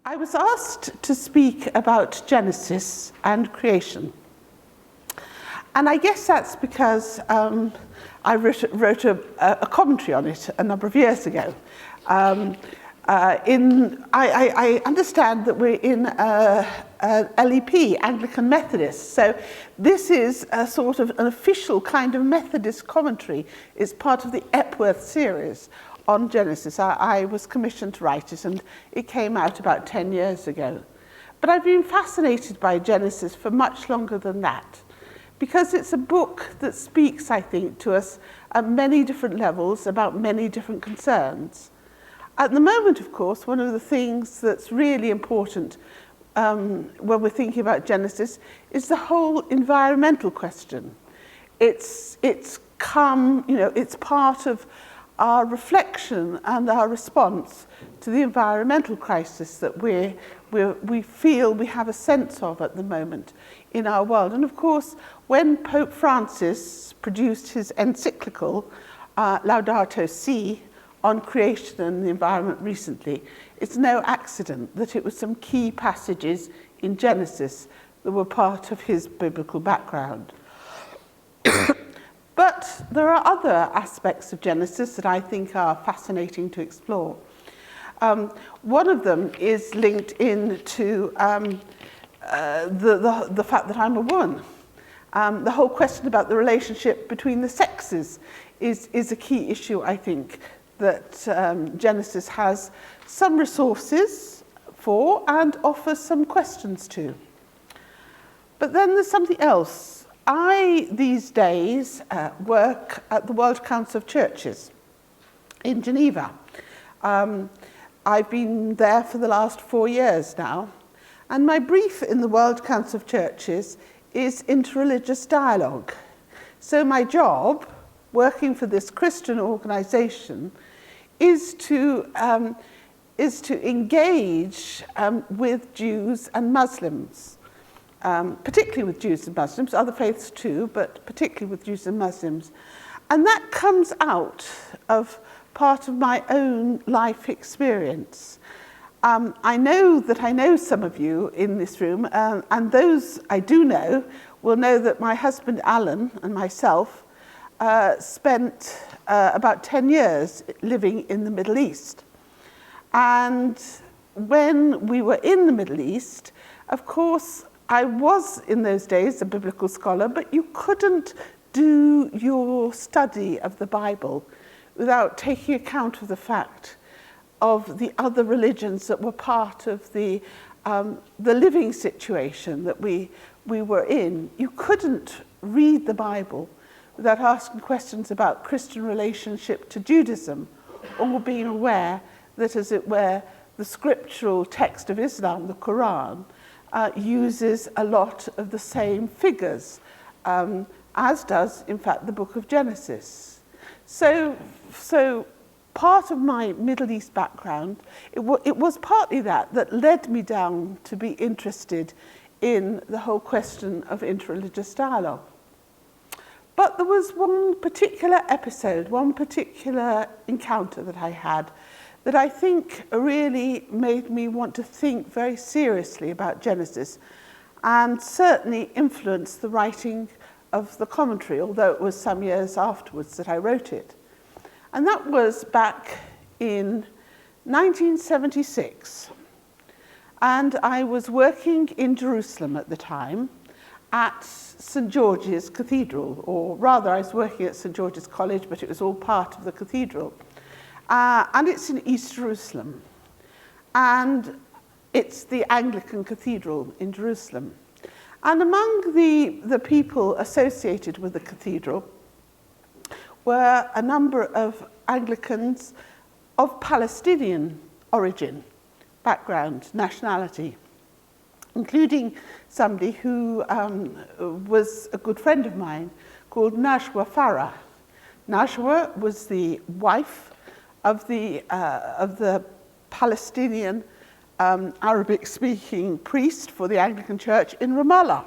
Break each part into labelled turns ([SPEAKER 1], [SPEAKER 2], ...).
[SPEAKER 1] I was asked to speak about Genesis and creation. And I guess that's because I wrote a commentary on it a number of years ago. I understand that we're in LEP, Anglican Methodist, so this is a sort of an official kind of Methodist commentary. It's part of the Epworth series on Genesis. I was commissioned to write it, and it came out about 10 years ago. But I've been fascinated by Genesis for much longer than that, because it's a book that speaks, I think, to us at many different levels about many different concerns. At the moment, of course, one of the things that's really important when we're thinking about Genesis is the whole environmental question. It's part of our reflection and our response to the environmental crisis that we feel we have a sense of at the moment in our world. And of course, when Pope Francis produced his encyclical, Laudato Si', on creation and the environment recently, it's no accident that it was some key passages in Genesis that were part of his biblical background. But there are other aspects of Genesis that I think are fascinating to explore. One of them is linked into the fact that I'm a woman. The whole question about the relationship between the sexes is a key issue, I think, that Genesis has some resources for and offers some questions to. But then there's something else. I, these days, work at the World Council of Churches in Geneva. I've been there for the last 4 years now, and my brief in the World Council of Churches is interreligious dialogue. So my job, working for this Christian organisation, is to engage with Jews and Muslims, particularly with Jews and Muslims, other faiths too, but particularly with Jews and Muslims. And that comes out of part of my own life experience. I know that I know some of you in this room, and those I do know will know that my husband Alan and myself spent about 10 years living in the Middle East. And when we were in the Middle East, of course, I was in those days a biblical scholar, but you couldn't do your study of the Bible without taking account of the fact of the other religions that were part of the living situation that we were in. You couldn't read the Bible without asking questions about Christian relationship to Judaism, or being aware that, as it were, the scriptural text of Islam, the Quran, uses a lot of the same figures, as does, in fact, the book of Genesis. So part of my Middle East background, it was partly that led me down to be interested in the whole question of interreligious dialogue. But there was one particular episode, one particular encounter that I had that I think really made me want to think very seriously about Genesis, and certainly influenced the writing of the commentary, although it was some years afterwards that I wrote it. And that was back in 1976. And I was working in Jerusalem at the time at St. George's Cathedral, or rather I was working at St. George's College, but it was all part of the cathedral. And it's in East Jerusalem. And it's the Anglican Cathedral in Jerusalem. And among the people associated with the cathedral were a number of Anglicans of Palestinian origin, background, nationality, including somebody who was a good friend of mine called Najwa Farah. Najwa was the wife of the Palestinian Arabic-speaking priest for the Anglican Church in Ramallah,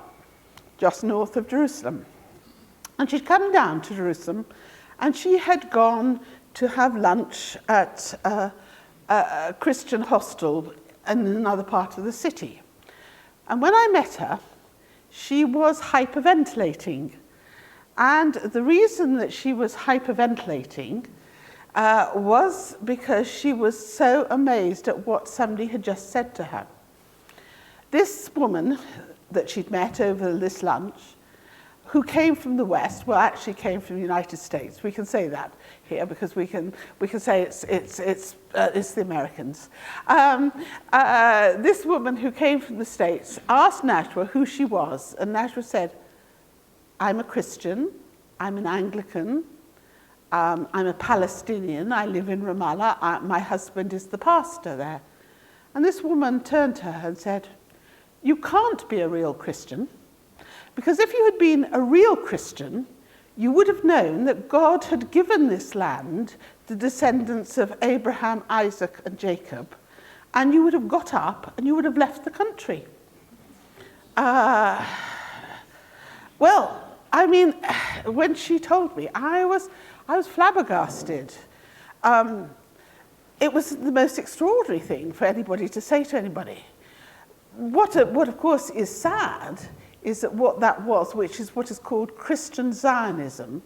[SPEAKER 1] just north of Jerusalem. And she'd come down to Jerusalem, and she had gone to have lunch at a Christian hostel in another part of the city. And when I met her, she was hyperventilating. And the reason that she was hyperventilating was because she was so amazed at what somebody had just said to her. This woman that she'd met over this lunch, who came from the West, well, actually came from the United States. We can say that here because we can say it's the Americans. This woman who came from the States asked Najwa who she was, and Najwa said, "I'm a Christian, I'm an Anglican, I'm a Palestinian, I live in Ramallah, my husband is the pastor there." And this woman turned to her and said, "You can't be a real Christian, because if you had been a real Christian, you would have known that God had given this land to descendants of Abraham, Isaac, and Jacob, and you would have got up and you would have left the country." Well, I mean, when she told me, I was flabbergasted. It was the most extraordinary thing for anybody to say to anybody. What of course is sad is that what that was, which is what is called Christian Zionism,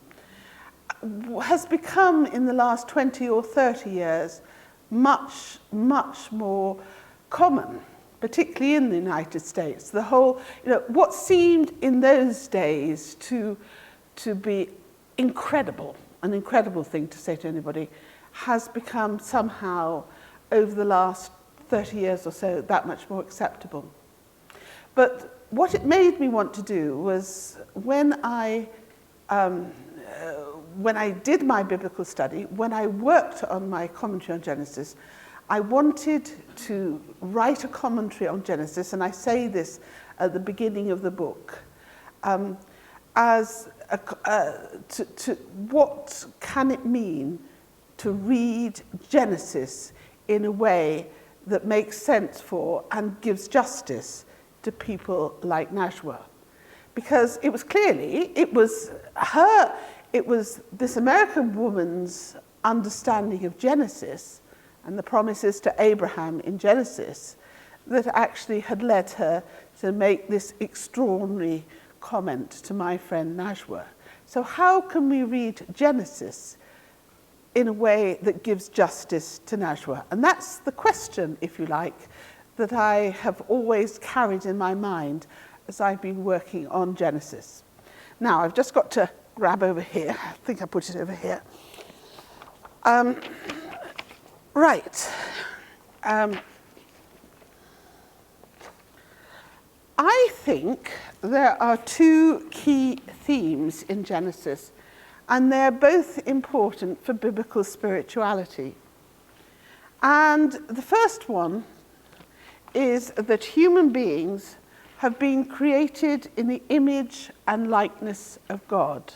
[SPEAKER 1] has become in the last 20 or 30 years much, much more common, particularly in the United States. The whole, what seemed in those days to be incredible, an incredible thing to say to anybody, has become somehow, over the last 30 years or so, that much more acceptable. But what it made me want to do was, when I did my biblical study, when I worked on my commentary on Genesis, I wanted to write a commentary on Genesis, and I say this at the beginning of the book, what can it mean to read Genesis in a way that makes sense for and gives justice to people like Najwa. Because it was clearly, it was this American woman's understanding of Genesis and the promises to Abraham in Genesis that actually had led her to make this extraordinary comment to my friend Najwa. So how can we read Genesis in a way that gives justice to Najwa? And that's the question, if you like, that I have always carried in my mind as I've been working on Genesis. Now, I've just got to grab over here. I think I put it over here. Right. I think there are two key themes in Genesis, and they're both important for biblical spirituality. And the first one is that human beings have been created in the image and likeness of God,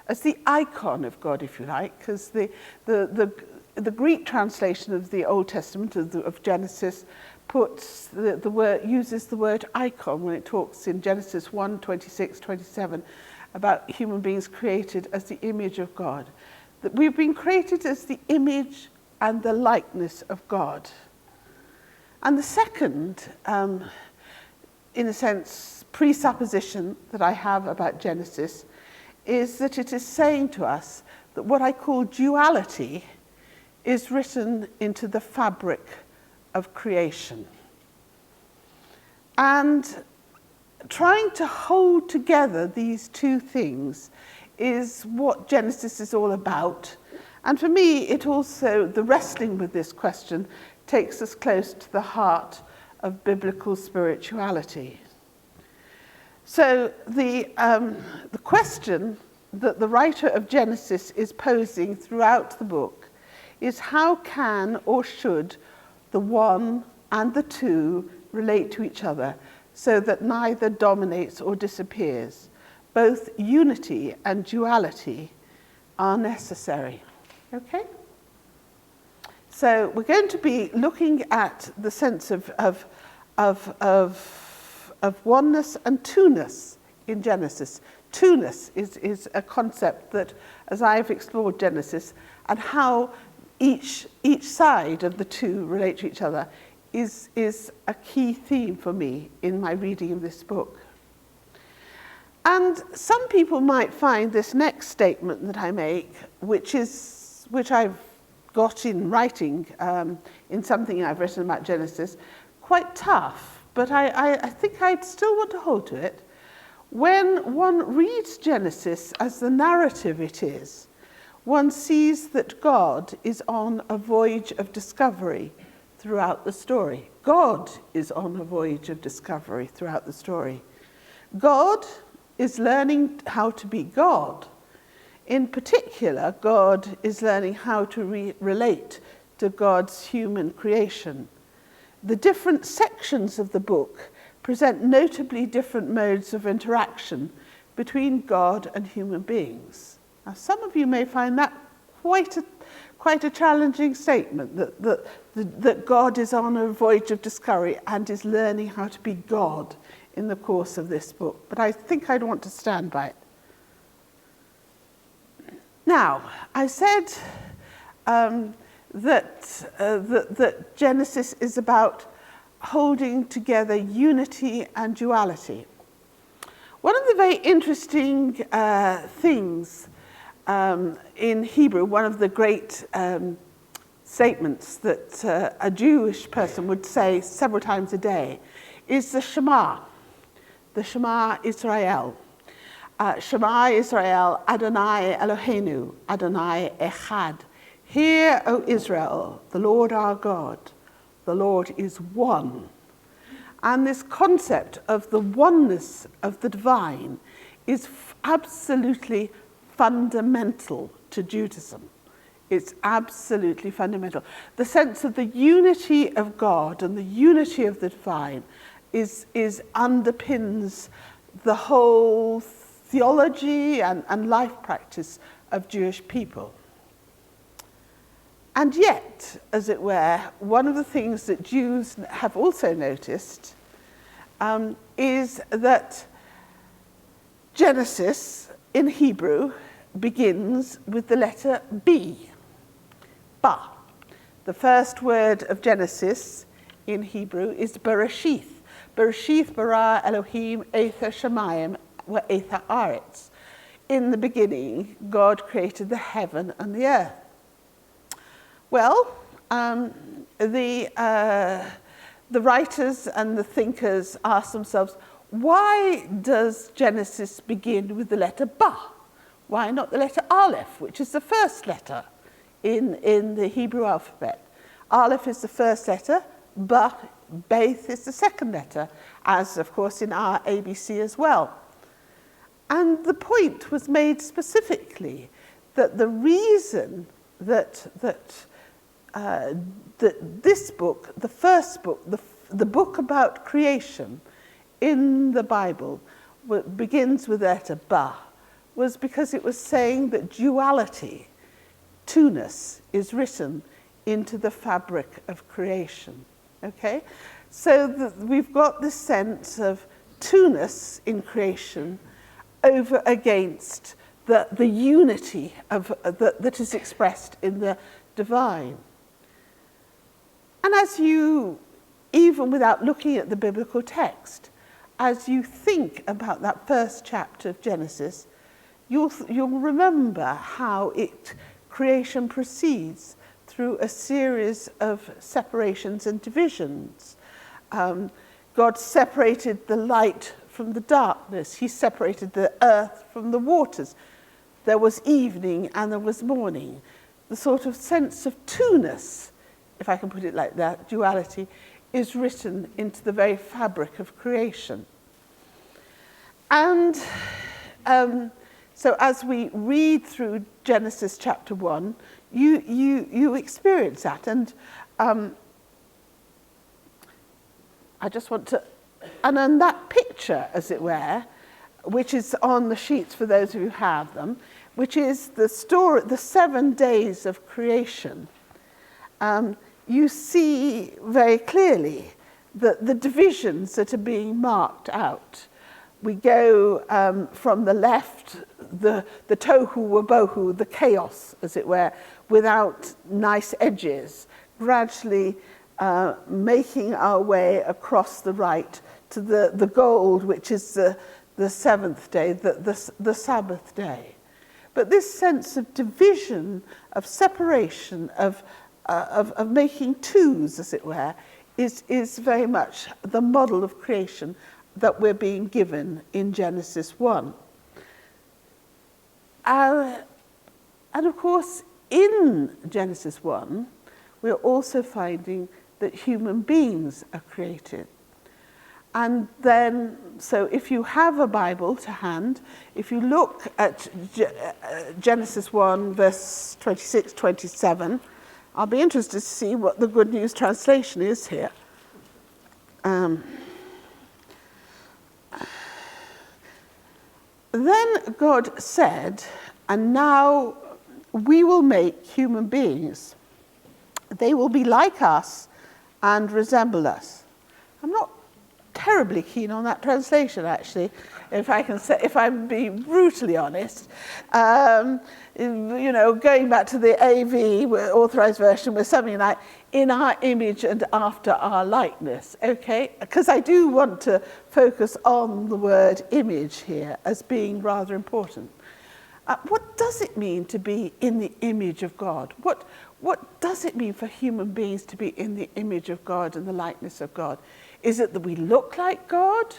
[SPEAKER 1] as the icon of God, if you like, because the Greek translation of the Old Testament of Genesis puts uses the word icon when it talks in Genesis 1, 26, 27 about human beings created as the image of God. That we've been created as the image and the likeness of God. And the second, in a sense, presupposition that I have about Genesis is that it is saying to us that what I call duality is written into the fabric of creation. And trying to hold together these two things is what Genesis is all about. And for me, it also, the wrestling with this question takes us close to the heart of biblical spirituality. So the question that the writer of Genesis is posing throughout the book is, how can or should the one and the two relate to each other so that neither dominates or disappears? Both unity and duality are necessary. Okay? So we're going to be looking at the sense of oneness and two-ness in Genesis. Two-ness is a concept that, as I've explored Genesis, and how each side of the two relate to each other, is a key theme for me in my reading of this book. And some people might find this next statement that I make, which I've got in writing in something I've written about Genesis, quite tough, but I think I'd still want to hold to it. When one reads Genesis as the narrative it is, one sees that God is on a voyage of discovery throughout the story. God is on a voyage of discovery throughout the story. God is learning how to be God. In particular, God is learning how to relate to God's human creation. The different sections of the book present notably different modes of interaction between God and human beings. Now, some of you may find that quite a challenging statement, that God is on a voyage of discovery and is learning how to be God in the course of this book, but I think I'd want to stand by it. Now, I said that Genesis is about holding together unity and duality. One of the very interesting things in Hebrew, one of the great statements that a Jewish person would say several times a day, is the Shema Israel. Shema Israel, Adonai Eloheinu, Adonai Echad. Hear, O Israel, the Lord our God, the Lord is one. And this concept of the oneness of the divine is absolutely fundamental to Judaism. It's absolutely fundamental. The sense of the unity of God and the unity of the divine is underpins the whole theology and life practice of Jewish people. And yet, as it were, one of the things that Jews have also noticed is that Genesis in Hebrew begins with the letter B, Ba. The first word of Genesis in Hebrew is Bereshith. Bereshith bara Elohim ether shamayim wa ether aretz. In the beginning, God created the heaven and the earth. Well, the writers and the thinkers ask themselves, why does Genesis begin with the letter Ba? Why not the letter Aleph, which is the first letter in the Hebrew alphabet? Aleph is the first letter, Ba, Beth is the second letter, as of course in our ABC as well. And the point was made specifically that the reason that this book, the first book, the book about creation in the Bible, begins with the letter Ba, was because it was saying that duality, two-ness, is written into the fabric of creation. Okay? So we've got this sense of two-ness in creation over against the unity of that is expressed in the divine. And as you, even without looking at the biblical text, as you think about that first chapter of Genesis, you'll remember how creation proceeds through a series of separations and divisions. God separated the light from the darkness. He separated the earth from the waters. There was evening and there was morning. The sort of sense of two-ness, if I can put it like that, duality, is written into the very fabric of creation. And so as we read through Genesis chapter 1, you experience that. And I just want to, and on that picture, as it were, which is on the sheets for those of you who have them, which is the story, the 7 days of creation, you see very clearly the divisions that are being marked out. We go from the left, the tohu wabohu, the chaos, as it were, without nice edges, gradually making our way across the right to the gold, which is the seventh day, the Sabbath day. But this sense of division, of separation, of making twos, as it were, is very much the model of creation that we're being given in Genesis 1. And of course, in Genesis 1, we're also finding that human beings are created. And then, so if you have a Bible to hand, if you look at Genesis 1, verse 26, 27, I'll be interested to see what the Good News translation is here. Then God said, and now we will make human beings. They will be like us and resemble us. I'm not terribly keen on that translation, actually, if I'm being brutally honest. Going back to the AV authorized version with something like "in our image and after our likeness," okay? Because I do want to focus on the word image here as being rather important. What does it mean to be in the image of God? What does it mean for human beings to be in the image of God and the likeness of God? Is it that we look like God?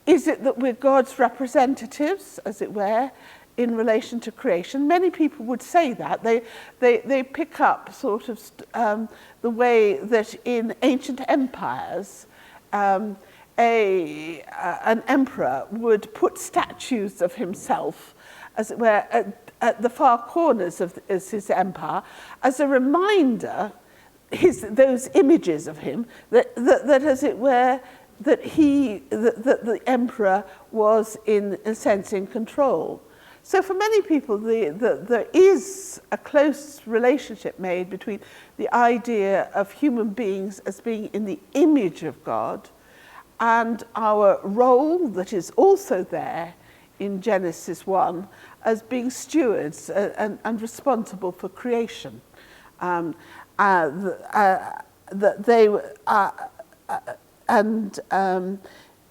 [SPEAKER 1] Is it that we're God's representatives, as it were, in relation to creation? Many people would say that. They pick up sort of the way that in ancient empires, an emperor would put statues of himself, as it were, at the far corners of his empire, as a reminder, those images of him, that as it were, that the emperor was in a sense in control. So for many people, there is a close relationship made between the idea of human beings as being in the image of God and our role that is also there in Genesis 1 as being stewards and responsible for creation.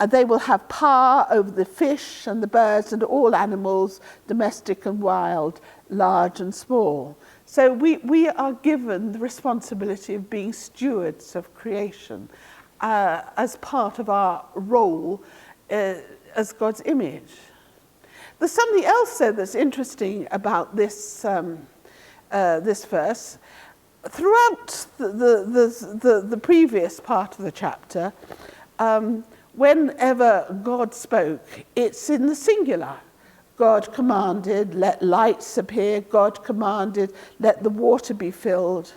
[SPEAKER 1] They will have power over the fish and the birds and all animals, domestic and wild, large and small. So we are given the responsibility of being stewards of creation as part of our role as God's image. There's something else, though, that's interesting about this this verse. Throughout the previous part of the chapter, whenever God spoke, it's in the singular. God commanded, let lights appear. God commanded, let the water be filled.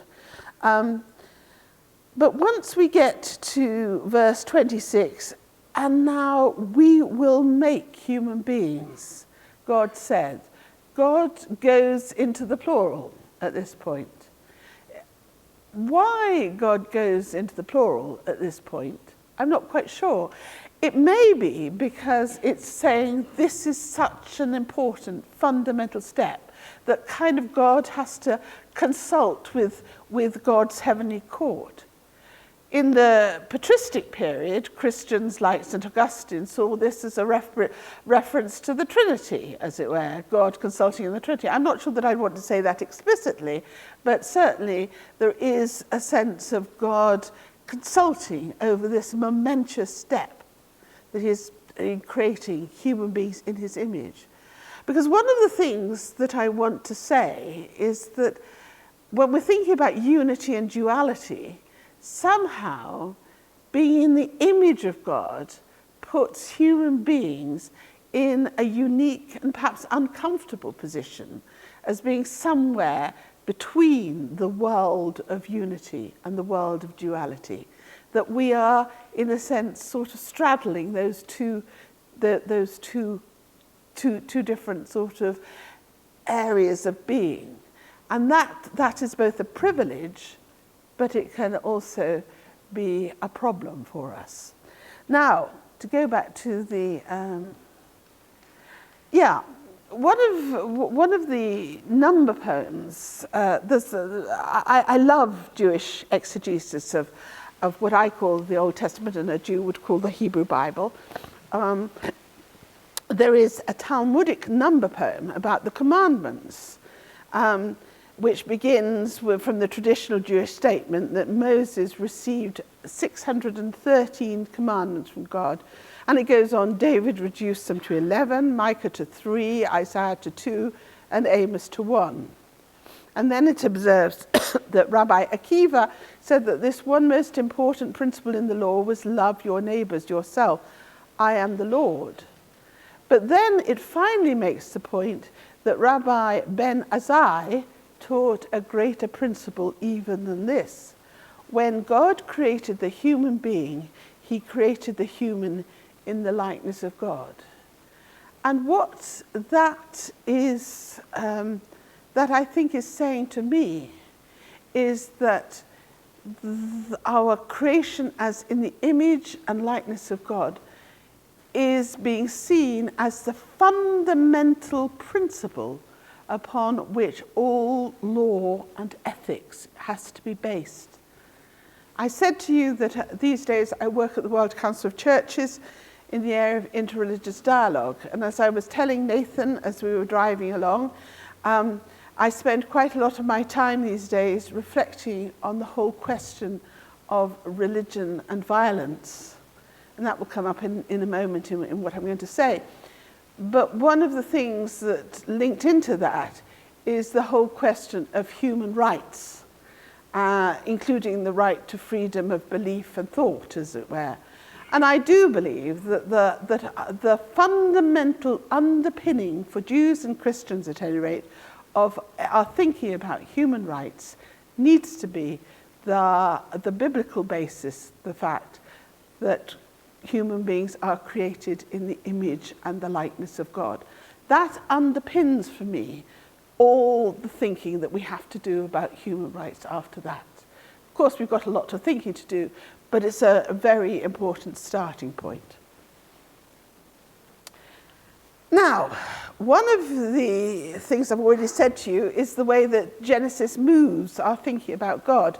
[SPEAKER 1] But once we get to verse 26, and now we will make human beings, God said. God goes into the plural at this point. Why God goes into the plural at this point, I'm not quite sure. It may be because it's saying this is such an important fundamental step that kind of God has to consult with God's heavenly court. In the patristic period, Christians like St. Augustine saw this as a reference to the Trinity, as it were, God consulting in the Trinity. I'm not sure that I'd want to say that explicitly, but certainly there is a sense of God consulting over this momentous step that is in creating human beings in his image. Because one of the things that I want to say is that when we're thinking about unity and duality, somehow being in the image of God puts human beings in a unique and perhaps uncomfortable position as being somewhere between the world of unity and the world of duality. That we are, in a sense, sort of straddling those two different sort of areas of being. And that is both a privilege, but it can also be a problem for us. Now, to go back to the, one of the number poems, I love Jewish exegesis of what I call the Old Testament and a Jew would call the Hebrew Bible. There is a Talmudic number poem about the commandments, which begins from the traditional Jewish statement that Moses received 613 commandments from God. And it goes on, David reduced them to 11, Micah to 3, Isaiah to 2, and Amos to 1. And then it observes that Rabbi Akiva said that this one most important principle in the law was love your neighbors yourself. I am the Lord. But then it finally makes the point that Rabbi Ben Azai taught a greater principle even than this. When God created the human being, he created the human in the likeness of God. And what that is, that I think is saying to me, is that our creation as in the image and likeness of God is being seen as the fundamental principle upon which all law and ethics has to be based. I said to you that these days I work at the World Council of Churches in the area of interreligious dialogue. And as I was telling Nathan as we were driving along, I spend quite a lot of my time these days reflecting on the whole question of religion and violence. And that will come up in a moment in what I'm going to say. But one of the things that linked into that is the whole question of human rights, including the right to freedom of belief and thought, as it were. And I do believe that the fundamental underpinning for Jews and Christians, at any rate, of our thinking about human rights needs to be the biblical basis, the fact that human beings are created in the image and the likeness of God. That underpins for me all the thinking that we have to do about human rights after that. Of course, we've got a lot of thinking to do, but it's a very important starting point. Now, one of the things I've already said to you is the way that Genesis moves our thinking about God.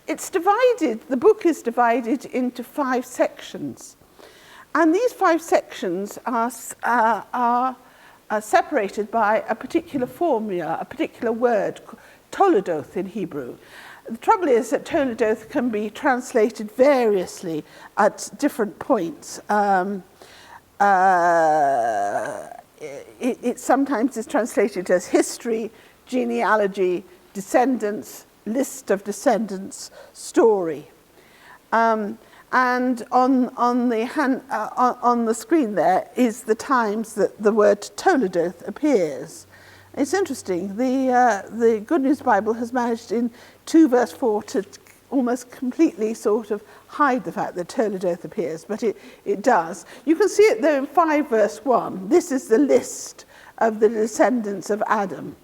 [SPEAKER 1] It's divided, the book is divided into 5 sections. And these 5 sections are separated by a particular formula, a particular word, toledoth in Hebrew. The trouble is that toledoth can be translated variously at different points. It sometimes is translated as history, genealogy, descendants, list of descendants, story. And on the screen there is the times that the word toledoth appears. It's interesting. The Good News Bible has managed in 2 verse 4 to almost completely sort of hide the fact that toledoth appears, but it does. You can see it though in 5 verse 1. This is the list of the descendants of Adam.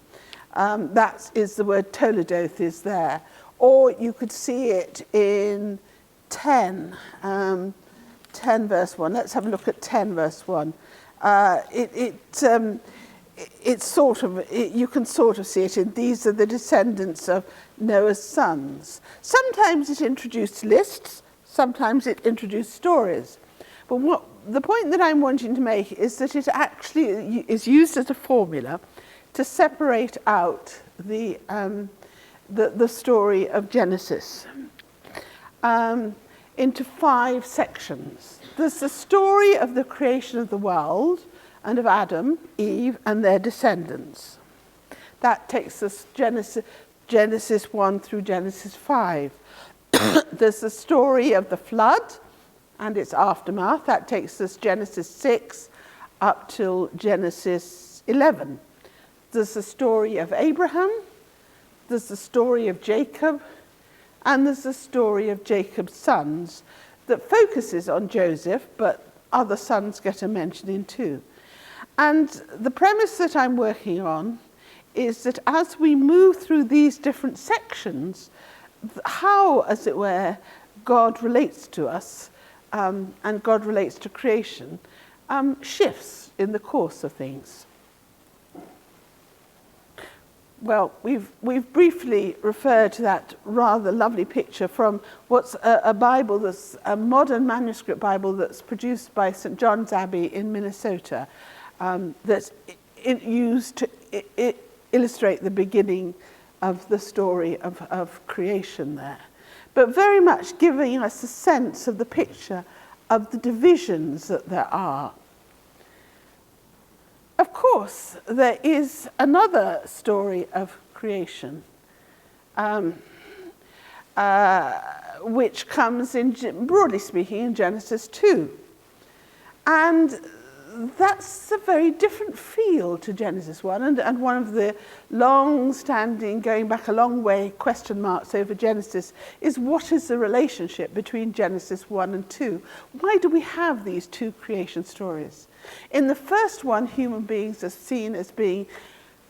[SPEAKER 1] That is the word toledoth is there. Or you could see it in 10 verse 1. Let's have a look at 10 verse 1. It's sort of, you can sort of see it in these are the descendants of Noah's sons. Sometimes it introduced lists, sometimes it introduced stories. But the point that I'm wanting to make is that it actually is used as a formula to separate out the story of Genesis into 5 sections. There's the story of the creation of the world, and of Adam, Eve, and their descendants. That takes us Genesis 1 through Genesis 5. There's the story of the flood and its aftermath. That takes us Genesis 6 up till Genesis 11. There's the story of Abraham, there's the story of Jacob, and there's the story of Jacob's sons that focuses on Joseph, but other sons get a mention in too. And the premise that I'm working on is that as we move through these different sections, how, as it were, God relates to us and God relates to creation shifts in the course of things. Well, we've briefly referred to that rather lovely picture from what's a Bible that's a modern manuscript Bible that's produced by St. John's Abbey in Minnesota, that's used to illustrate the beginning of the story of creation there. But very much giving us a sense of the picture of the divisions that there are. Of course, there is another story of creation, which comes, broadly speaking, in Genesis 2. And that's a very different feel to Genesis 1, and one of the long-standing, going back a long way, question marks over Genesis is what is the relationship between Genesis 1 and 2? Why do we have these two creation stories? In the first one, human beings are seen as being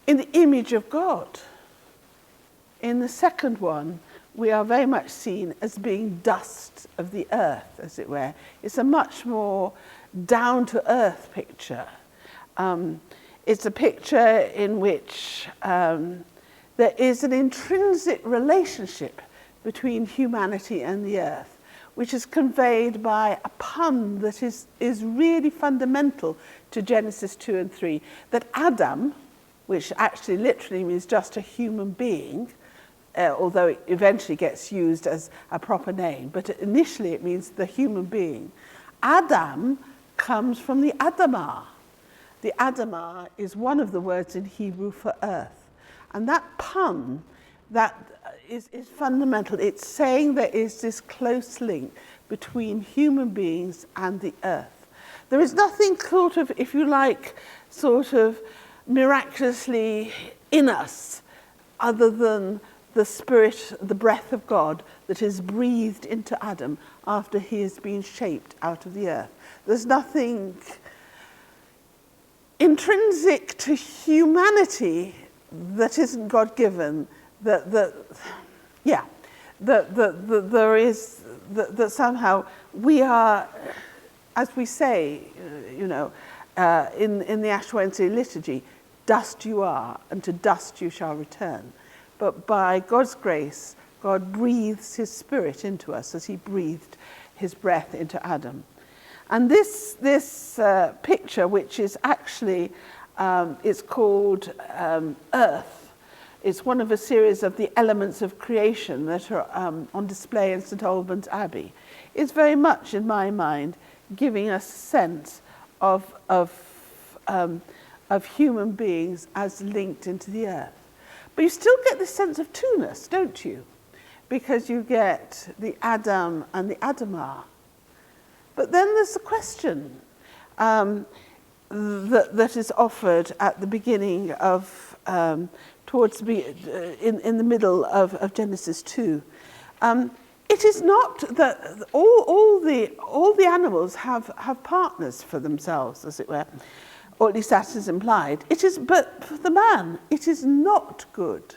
[SPEAKER 1] in the image of God. In the second one, we are very much seen as being dust of the earth, as it were. It's a much more down-to-earth picture. It's a picture in which there is an intrinsic relationship between humanity and the earth, which is conveyed by a pun that is really fundamental to Genesis 2 and 3, that Adam, which actually literally means just a human being, although it eventually gets used as a proper name, but initially it means the human being. Adam comes from the Adamah. The Adamah is one of the words in Hebrew for earth. And that pun, that is fundamental. It's saying there is this close link between human beings and the earth. There is nothing sort of, if you like, sort of miraculously in us other than the spirit, the breath of God that is breathed into Adam after he has been shaped out of the earth. There's nothing intrinsic to humanity that isn't God-given, that somehow we are, as we say, in the Ash Wednesday liturgy, dust you are, and to dust you shall return. But by God's grace, God breathes his spirit into us as he breathed his breath into Adam. And this picture, which is actually, it's called Earth. It's one of a series of the elements of creation that are on display in St. Albans Abbey. It's very much, in my mind, giving us a sense of human beings as linked into the earth. But you still get this sense of two-ness, don't you? Because you get the Adam and the Adamah. But then there's the question that is offered at the beginning of, in the middle of Genesis 2. It is not that all the animals have partners for themselves, as it were, or at least that is implied. It is, but for the man, it is not good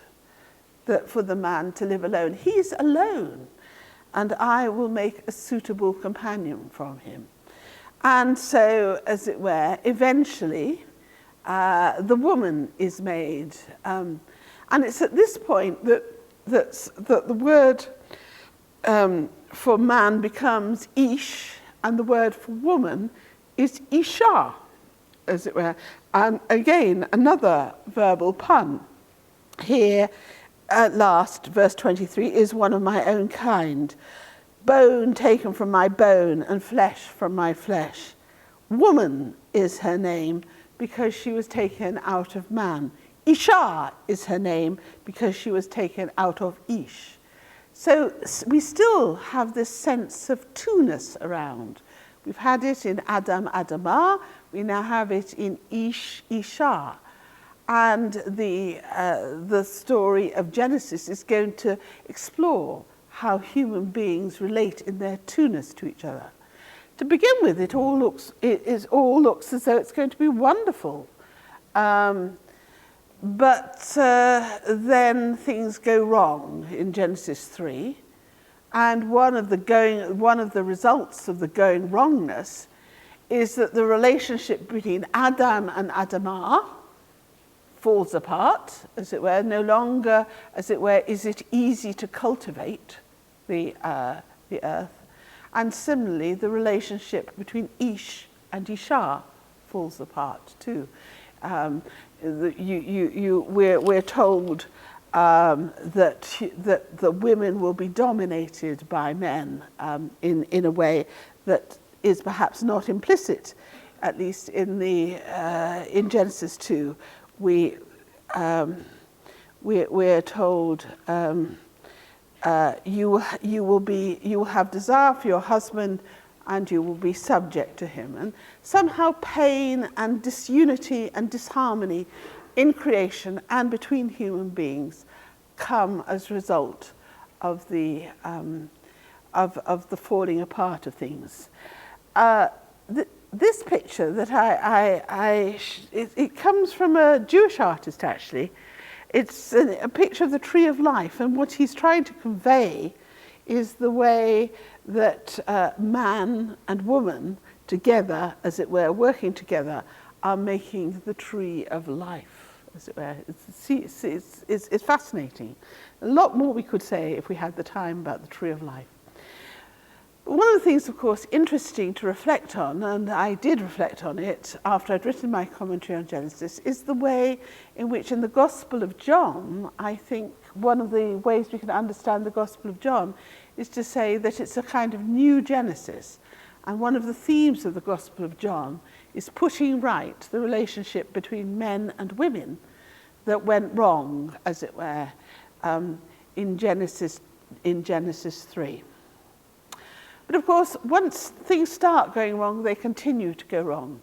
[SPEAKER 1] that for the man to live alone. He is alone, and I will make a suitable companion from him. And so, as it were, eventually, the woman is made. And it's at this point that the word for man becomes ish, and the word for woman is isha, as it were. And again, another verbal pun. Here, at last, verse 23, is one of my own kind. Bone taken from my bone and flesh from my flesh. Woman is her name because she was taken out of man. Isha is her name because she was taken out of Ish. So we still have this sense of two-ness around. We've had it in Adam, Adamah. We now have it in Ish, Isha. And the story of Genesis is going to explore how human beings relate in their two-ness to each other. To begin with, it all looks as though it's going to be wonderful. But then things go wrong in Genesis 3. And one of the results of the going wrongness is that the relationship between Adam and Adamah falls apart, as it were. No longer, as it were, is it easy to cultivate the earth. And similarly, the relationship between Ish and Isha falls apart too. We're told that the women will be dominated by men in a way that is perhaps not implicit, at least in in Genesis 2. We're told you will have desire for your husband, and you will be subject to him. And somehow pain and disunity and disharmony in creation and between human beings come as a result of the falling apart of things. This picture that it comes from a Jewish artist, actually. It's a picture of the tree of life, and what he's trying to convey is the way that man and woman together, as it were, working together, are making the tree of life, as it were. It's fascinating. A lot more we could say if we had the time about the tree of life. One of the things, of course, interesting to reflect on, and I did reflect on it after I'd written my commentary on Genesis, is the way in which in the Gospel of John, I think one of the ways we can understand the Gospel of John is to say that it's a kind of new Genesis. And one of the themes of the Gospel of John is putting right the relationship between men and women that went wrong, as it were, in Genesis 3. But of course, once things start going wrong, they continue to go wrong.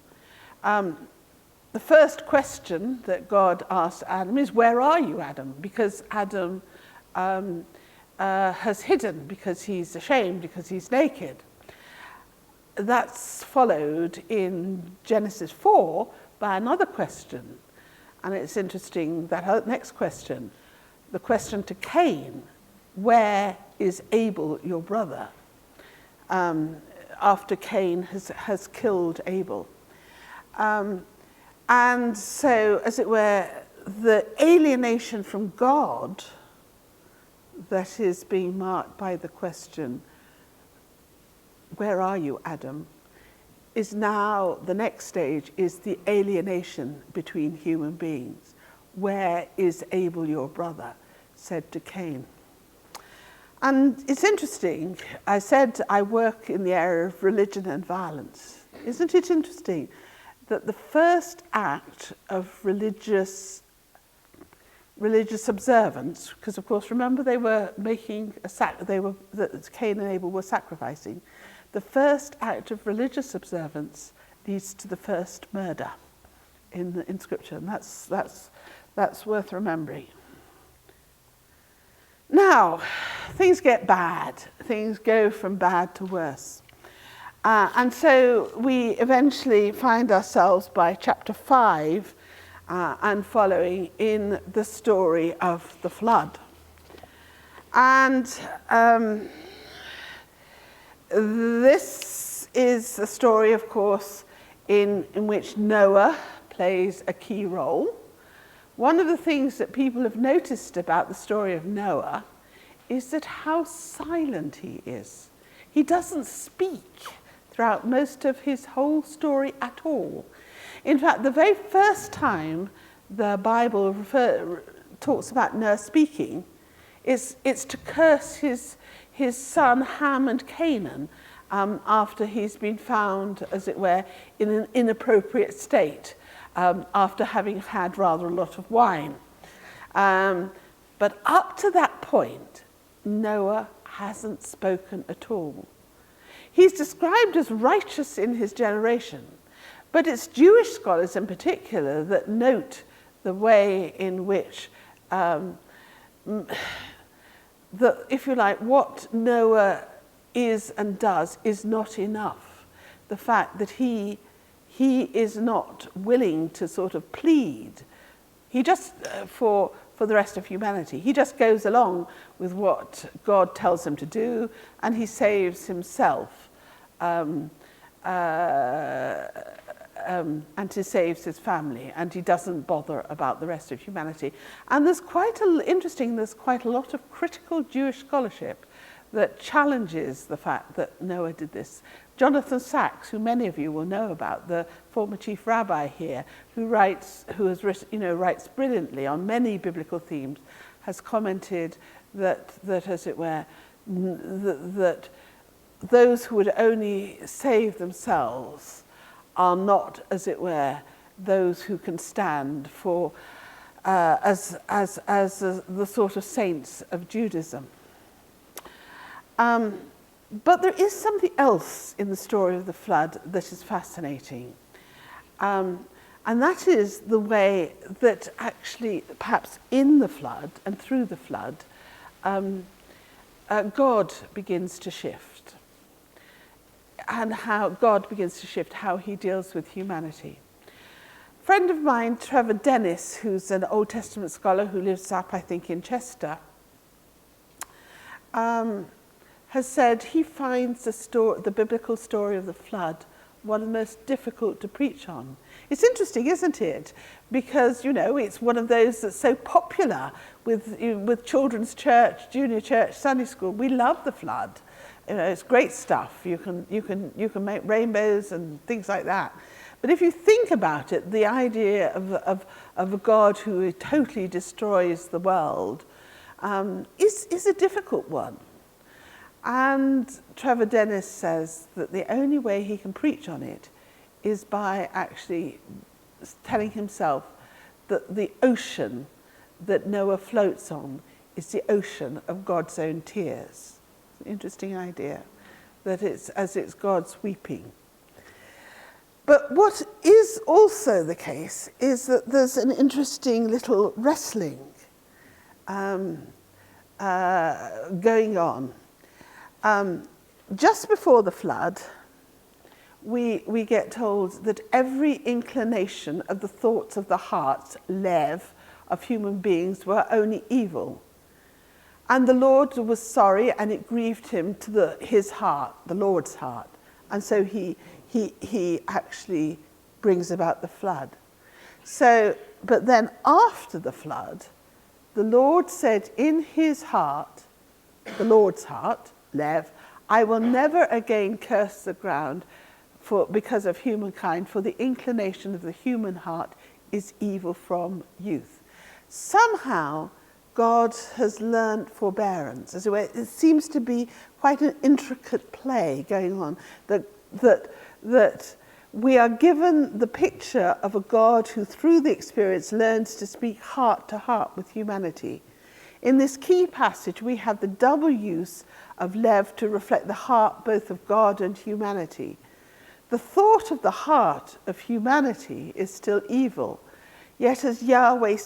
[SPEAKER 1] The first question that God asked Adam is, "Where are you, Adam?" Because Adam has hidden, because he's ashamed, because he's naked. That's followed in Genesis 4 by another question. And it's interesting, that next question, the question to Cain, "Where is Abel, your brother?" After Cain has killed Abel. And so, as it were, the alienation from God that is being marked by the question, "Where are you, Adam?" is now, the next stage is the alienation between human beings. "Where is Abel, your brother?" said to Cain. And it's interesting, I said I work in the area of religion and violence. Isn't it interesting that the first act of religious observance, because of course remember they were making that Cain and Abel were sacrificing, the first act of religious observance leads to the first murder in Scripture, and that's worth remembering. Now, things get bad. Things go from bad to worse. And so we eventually find ourselves by chapter 5 and following in the story of the flood. And this is a story, of course, in which Noah plays a key role. One of the things that people have noticed about the story of Noah is that how silent he is. He doesn't speak throughout most of his whole story at all. In fact, the very first time the Bible talks about Noah speaking, it's to curse his son Ham and Canaan after he's been found, as it were, in an inappropriate state. After having had rather a lot of wine. But up to that point, Noah hasn't spoken at all. He's described as righteous in his generation, but it's Jewish scholars in particular that note the way in which, if you like, what Noah is and does is not enough. The fact that he is not willing to sort of plead. He just, for the rest of humanity, he just goes along with what God tells him to do, and he saves himself and he saves his family, and he doesn't bother about the rest of humanity. And there's quite a lot of critical Jewish scholarship that challenges the fact that Noah did this. Jonathan Sacks, who many of you will know about, the former chief rabbi here, who writes brilliantly on many biblical themes, has commented that as it were, that those who would only save themselves are not, as it were, those who can stand for as the sort of saints of Judaism. But there is something else in the story of the flood that is fascinating. And that is the way that actually, perhaps in the flood and through the flood, God begins to shift. And how God begins to shift how he deals with humanity. A friend of mine, Trevor Dennis, who's an Old Testament scholar who lives up, I think, in Chester, has said he finds the biblical story of the flood one of the most difficult to preach on. It's interesting, isn't it? Because, it's one of those that's so popular with children's church, junior church, Sunday school. We love the flood. It's great stuff. You can make rainbows and things like that. But if you think about it, the idea of a God who totally destroys the world is a difficult one. And Trevor Dennis says that the only way he can preach on it is by actually telling himself that the ocean that Noah floats on is the ocean of God's own tears. It's an interesting idea, that it's God's weeping. But what is also the case is that there's an interesting little wrestling going on. Just before the flood, we get told that every inclination of the thoughts of the heart, lev, of human beings were only evil. And the Lord was sorry, and it grieved him to his heart, the Lord's heart. And so he actually brings about the flood. But then after the flood, the Lord said in his heart, the Lord's heart, lev, I will never again curse the ground because of humankind, for the inclination of the human heart is evil from youth. Somehow, God has learnt forbearance. As it seems to be quite an intricate play going on, that we are given the picture of a God who, through the experience, learns to speak heart to heart with humanity. In this key passage, we have the double use of lev to reflect the heart both of God and humanity. The thought of the heart of humanity is still evil, yet as Yahweh,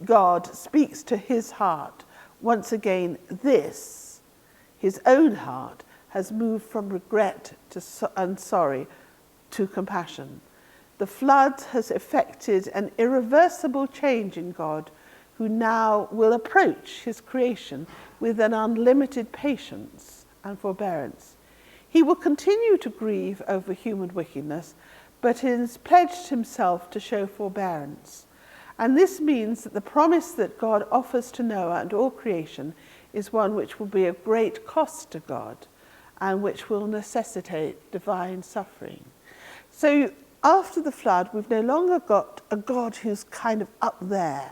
[SPEAKER 1] God, speaks to his heart, once again this, his own heart, has moved from regret and sorry to compassion. The flood has effected an irreversible change in God, who now will approach his creation with an unlimited patience and forbearance. He will continue to grieve over human wickedness, but has pledged himself to show forbearance. And this means that the promise that God offers to Noah and all creation is one which will be of great cost to God and which will necessitate divine suffering. So after the flood, we've no longer got a God who's kind of up there,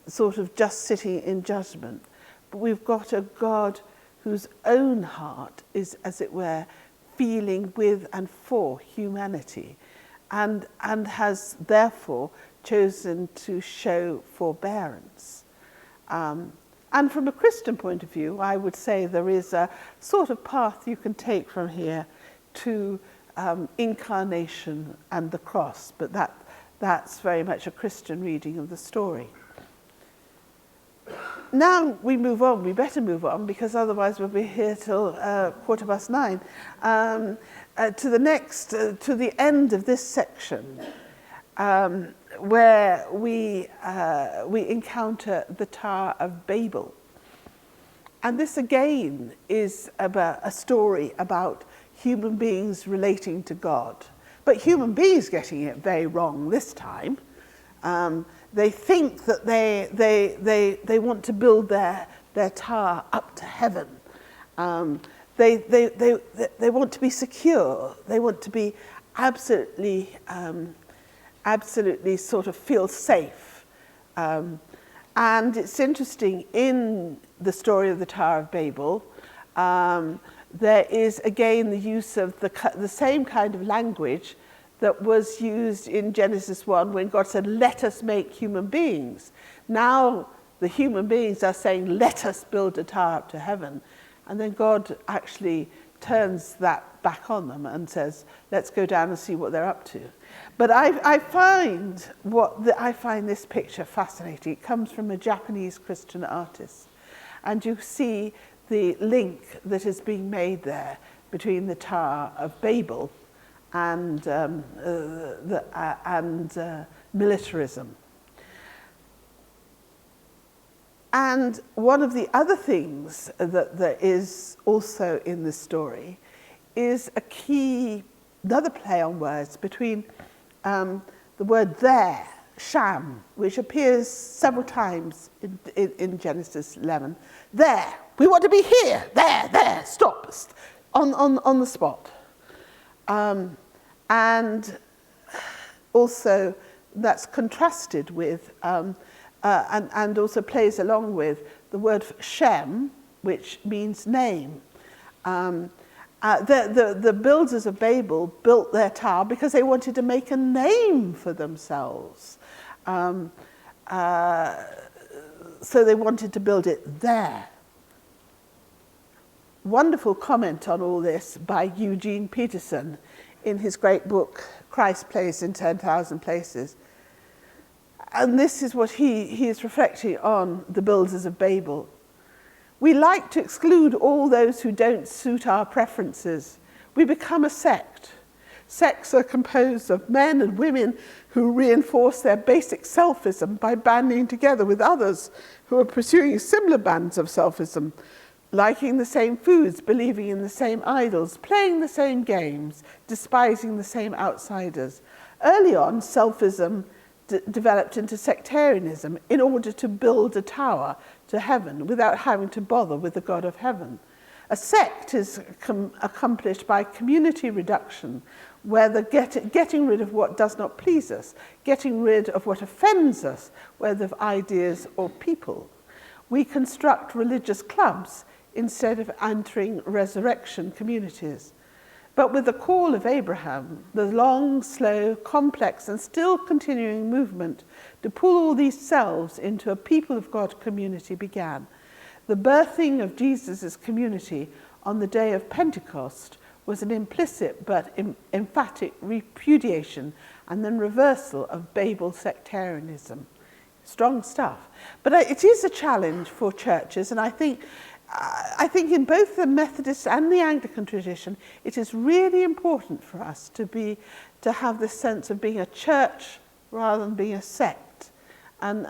[SPEAKER 1] sort of just sitting in judgment, but we've got a God whose own heart is, as it were, feeling with and for humanity, and has therefore chosen to show forbearance. And from a Christian point of view, I would say there is a sort of path you can take from here to incarnation and the cross, but that's very much a Christian reading of the story. Now we move on, we better move on, because otherwise we'll be here till 9:15, to the end of this section, where we encounter the Tower of Babel. And this again is about a story about human beings relating to God. but human beings getting it very wrong this time. They think that they want to build their tower up to heaven. They want to be secure. They want to be absolutely sort of feel safe. And it's interesting, in the story of the Tower of Babel, there is again the use of the same kind of language that was used in Genesis 1 when God said, let us make human beings. Now the human beings are saying, let us build a tower up to heaven. And then God actually turns that back on them and says, let's go down and see what they're up to. But I find this picture fascinating. It comes from a Japanese Christian artist. And you see the link that is being made there between the Tower of Babel and militarism. And one of the other things that is also in this story is another play on words between the word there, sham, which appears several times in Genesis 11. There, we want to be here, there, stop, on the spot. And also that's contrasted with and also plays along with the word Shem, which means name. The builders of Babel built their tower because they wanted to make a name for themselves. So they wanted to build it there. Wonderful comment on all this by Eugene Peterson in his great book, Christ Plays in 10,000 Places. And this is what he is reflecting on the builders of Babel. We like to exclude all those who don't suit our preferences. We become a sect. Sects are composed of men and women who reinforce their basic selfism by banding together with others who are pursuing similar bands of selfism, liking the same foods, believing in the same idols, playing the same games, despising the same outsiders. Early on, selfism developed into sectarianism in order to build a tower to heaven without having to bother with the God of heaven. A sect is accomplished by community reduction, where the getting rid of what does not please us, getting rid of what offends us, whether of ideas or people. We construct religious clubs instead of entering resurrection communities. But with the call of Abraham, the long, slow, complex, and still continuing movement to pull all these selves into a people of God community began. The birthing of Jesus' community on the day of Pentecost was an implicit but emphatic repudiation and then reversal of Babel sectarianism. Strong stuff. But it is a challenge for churches, and I think in both the Methodist and the Anglican tradition, it is really important for us to have this sense of being a church rather than being a sect, and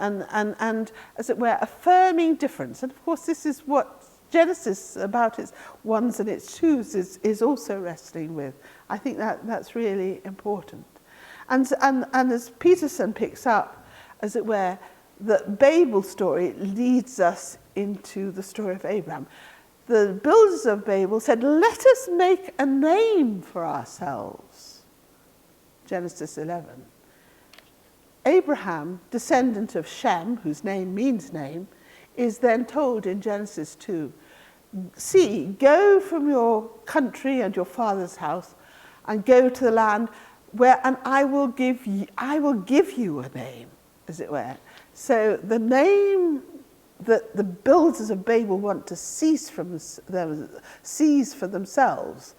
[SPEAKER 1] as it were, affirming difference. And of course, this is what Genesis, about its ones and its twos, is also wrestling with. I think that's really important. And as Peterson picks up, as it were, the Babel story leads us into the story of Abraham. The builders of Babel said, let us make a name for ourselves. Genesis 11. Abraham, descendant of Shem, whose name means name, is then told in Genesis 2, see, go from your country and your father's house and go to the land and I will give you a name, as it were. So the name that the builders of Babel want to seize for themselves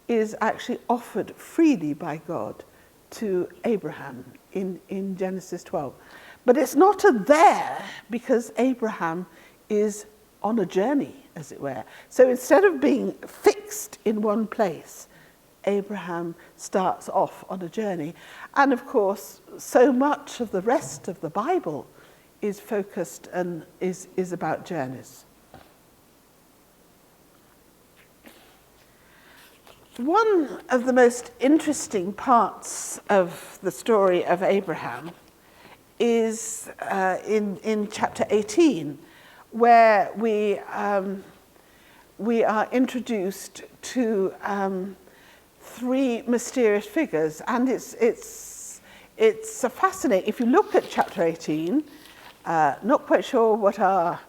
[SPEAKER 1] is actually offered freely by God to Abraham in Genesis 12. But it's not there because Abraham is on a journey, as it were. So instead of being fixed in one place, Abraham starts off on a journey. And of course, so much of the rest of the Bible is focused and is about journeys. One of the most interesting parts of the story of Abraham is in chapter 18, where we are introduced to three mysterious figures, and it's fascinating. If you look at chapter 18, not quite sure what our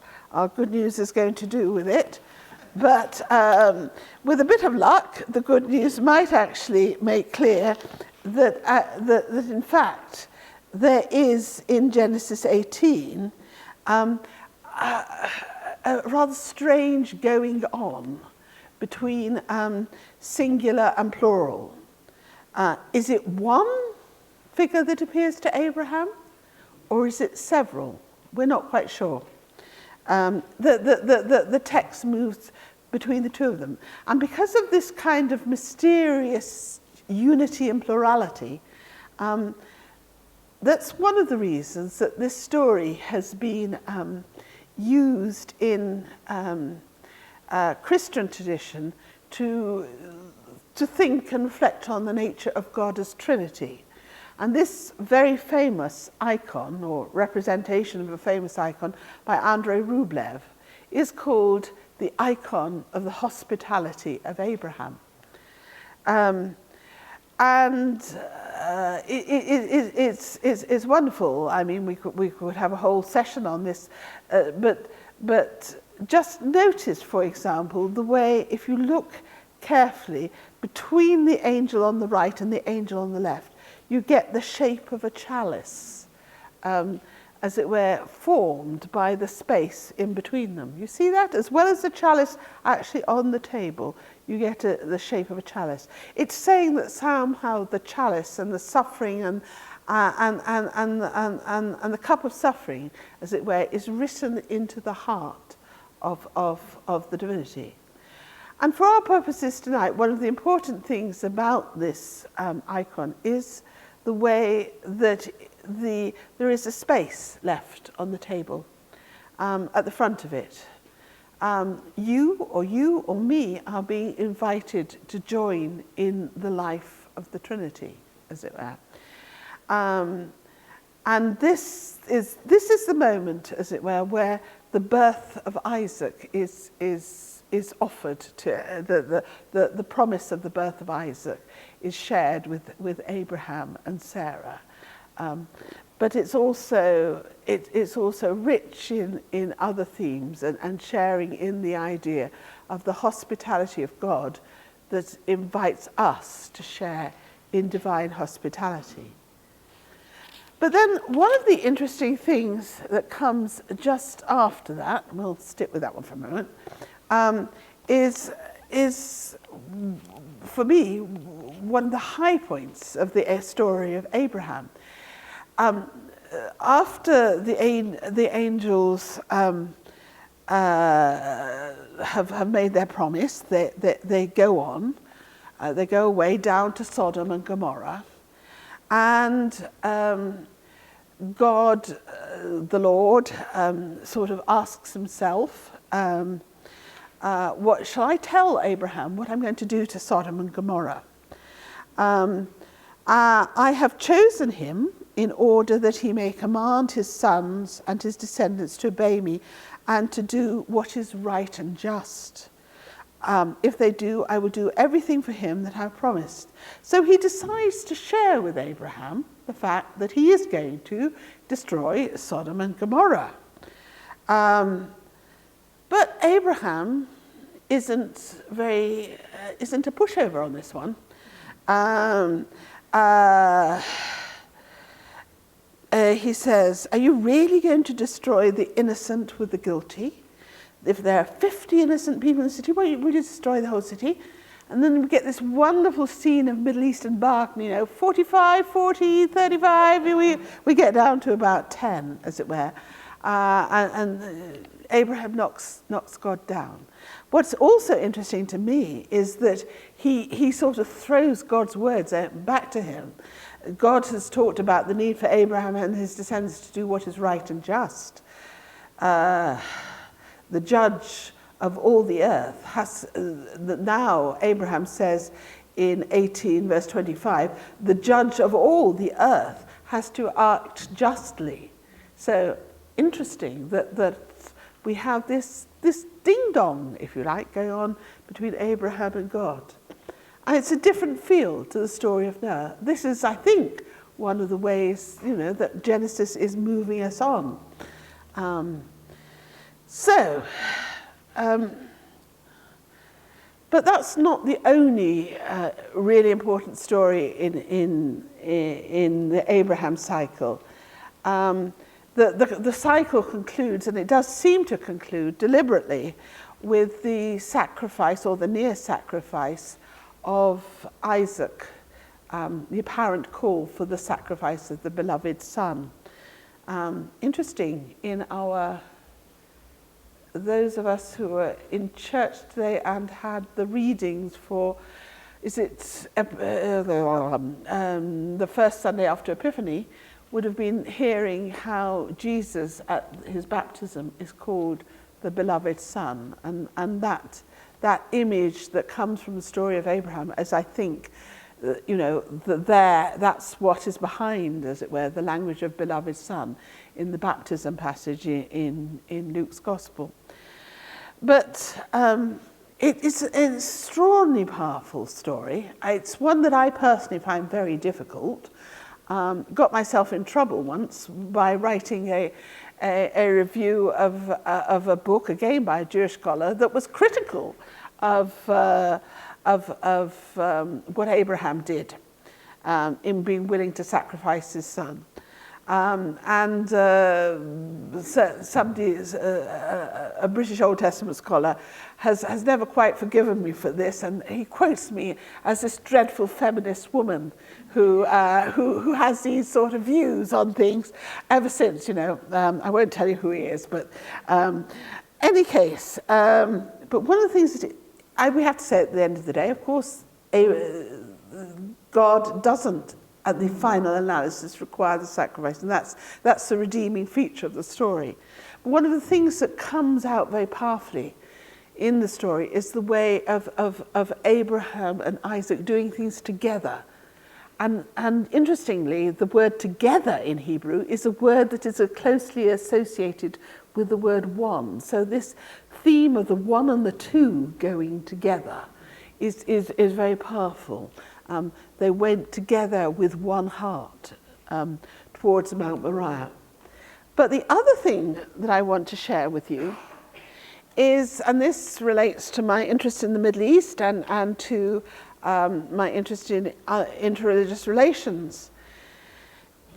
[SPEAKER 1] good news is going to do with it, but with a bit of luck, the good news might actually make clear that in fact there is in Genesis 18 a rather strange going on between singular and plural. Is it one figure that appears to Abraham, or is it several? We're not quite sure. The text moves between the two of them. And because of this kind of mysterious unity and plurality, that's one of the reasons that this story has been used in Christian tradition to think and reflect on the nature of God as Trinity. And this very famous icon, or representation of a famous icon by Andrei Rublev, is called the icon of the hospitality of Abraham. It's wonderful. I mean, we could have a whole session on this, but just notice, for example, the way, if you look carefully, between the angel on the right and the angel on the left, you get the shape of a chalice, as it were, formed by the space in between them. You see that? As well as the chalice actually on the table, you get the shape of a chalice. It's saying that somehow the chalice and the suffering and the cup of suffering, as it were, is written into the heart of the divinity. And for our purposes tonight, one of the important things about this icon is the way that there is a space left on the table at the front of it. You or me are being invited to join in the life of the Trinity, as it were. And this is the moment, as it were, where the birth of Isaac is offered to the promise of the birth of Isaac is shared with Abraham and Sarah, but it's also rich in other themes and sharing in the idea of the hospitality of God that invites us to share in divine hospitality. But then one of the interesting things that comes just after that, and we'll stick with that one for a moment, is for me one of the high points of the story of Abraham. After the angels have made their promise, they go on, they go away down to Sodom and Gomorrah, and God, the Lord, sort of asks himself, what shall I tell Abraham what I'm going to do to Sodom and Gomorrah? I have chosen him in order that he may command his sons and his descendants to obey me and to do what is right and just. If they do, I will do everything for him that I've promised. So he decides to share with Abraham the fact that he is going to destroy Sodom and Gomorrah. But Abraham isn't a pushover on this one. He says, are you really going to destroy the innocent with the guilty? If there are 50 innocent people in the city, well, we just destroy the whole city. And then we get this wonderful scene of Middle Eastern bargaining, 45, 40, 35, we get down to about 10, as it were. And Abraham knocks God down. What's also interesting to me is that he sort of throws God's words back to him. God has talked about the need for Abraham and his descendants to do what is right and just. The judge of all the earth has, that now Abraham says in 18 verse 25, the judge of all the earth has to act justly. So interesting that we have this ding-dong, if you like, going on between Abraham and God. And it's a different feel to the story of Noah. This is, I think, one of the ways, that Genesis is moving us on. But that's not the only really important story in the Abraham cycle. The cycle concludes, and it does seem to conclude deliberately, with the sacrifice or the near sacrifice of Isaac, the apparent call for the sacrifice of the beloved son. Interesting, in those of us who were in church today and had the readings for, the first Sunday after Epiphany, would have been hearing how Jesus at his baptism is called the beloved son, and that image that comes from the story of Abraham, as I think, that's what is behind, as it were, the language of beloved son in the baptism passage in Luke's Gospel. But it's an extraordinarily powerful story. It's one that I personally find very difficult. Got myself in trouble once by writing a review of a book, again by a Jewish scholar, that was critical of what Abraham did in being willing to sacrifice his son. Somebody, a British Old Testament scholar, has never quite forgiven me for this, and he quotes me as this dreadful feminist woman who has these sort of views on things ever since. I won't tell you who he is, but any case. But one of the things that we have to say at the end of the day, of course, God doesn't, at the final analysis, require the sacrifice, and that's the redeeming feature of the story. But one of the things that comes out very powerfully in the story is the way of Abraham and Isaac doing things together. And interestingly, the word together in Hebrew is a word that is closely associated with the word one. So this theme of the one and the two going together is very powerful. They went together with one heart towards Mount Moriah. But the other thing that I want to share with you is, and this relates to my interest in the Middle East and to my interest in interreligious relations,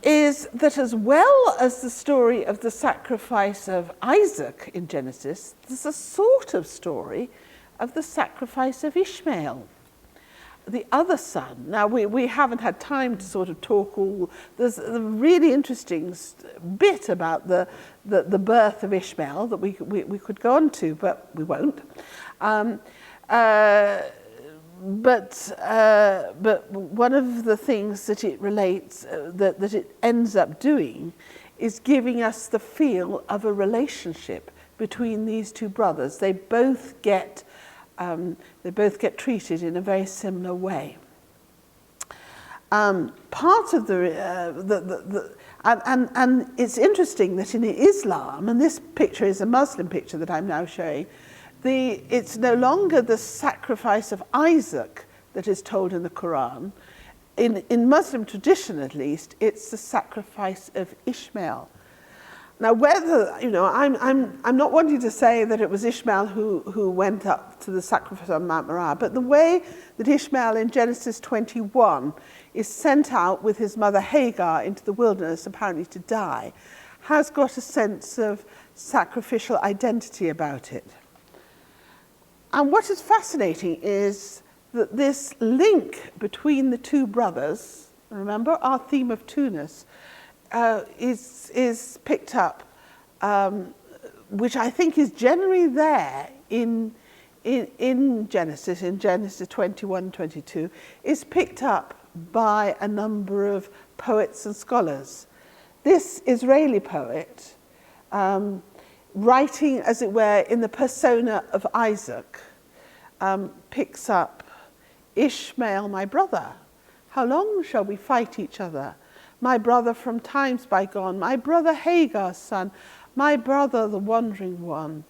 [SPEAKER 1] is that as well as the story of the sacrifice of Isaac in Genesis, there's a sort of story of the sacrifice of Ishmael, the other son. Now, we haven't had time to sort of talk all. There's a really interesting bit about the birth of Ishmael that we could go on to, but we won't. But one of the things that it relates, that it ends up doing, is giving us the feel of a relationship between these two brothers. They both get treated in a very similar way. Part of and it's interesting that in Islam, and this picture is a Muslim picture that I'm now showing, it's no longer the sacrifice of Isaac that is told in the Quran. In Muslim tradition, at least, it's the sacrifice of Ishmael. Now, whether, I'm not wanting to say that it was Ishmael who went up to the sacrifice on Mount Moriah, but the way that Ishmael in Genesis 21 is sent out with his mother Hagar into the wilderness, apparently to die, has got a sense of sacrificial identity about it. And what is fascinating is that this link between the two brothers, remember our theme of two-ness, is picked up, which I think is generally there in Genesis 21, 22, is picked up by a number of poets and scholars. This Israeli poet writing, as it were, in the persona of Isaac, picks up, Ishmael, my brother, how long shall we fight each other? My brother from times bygone, my brother Hagar's son, my brother the wandering one.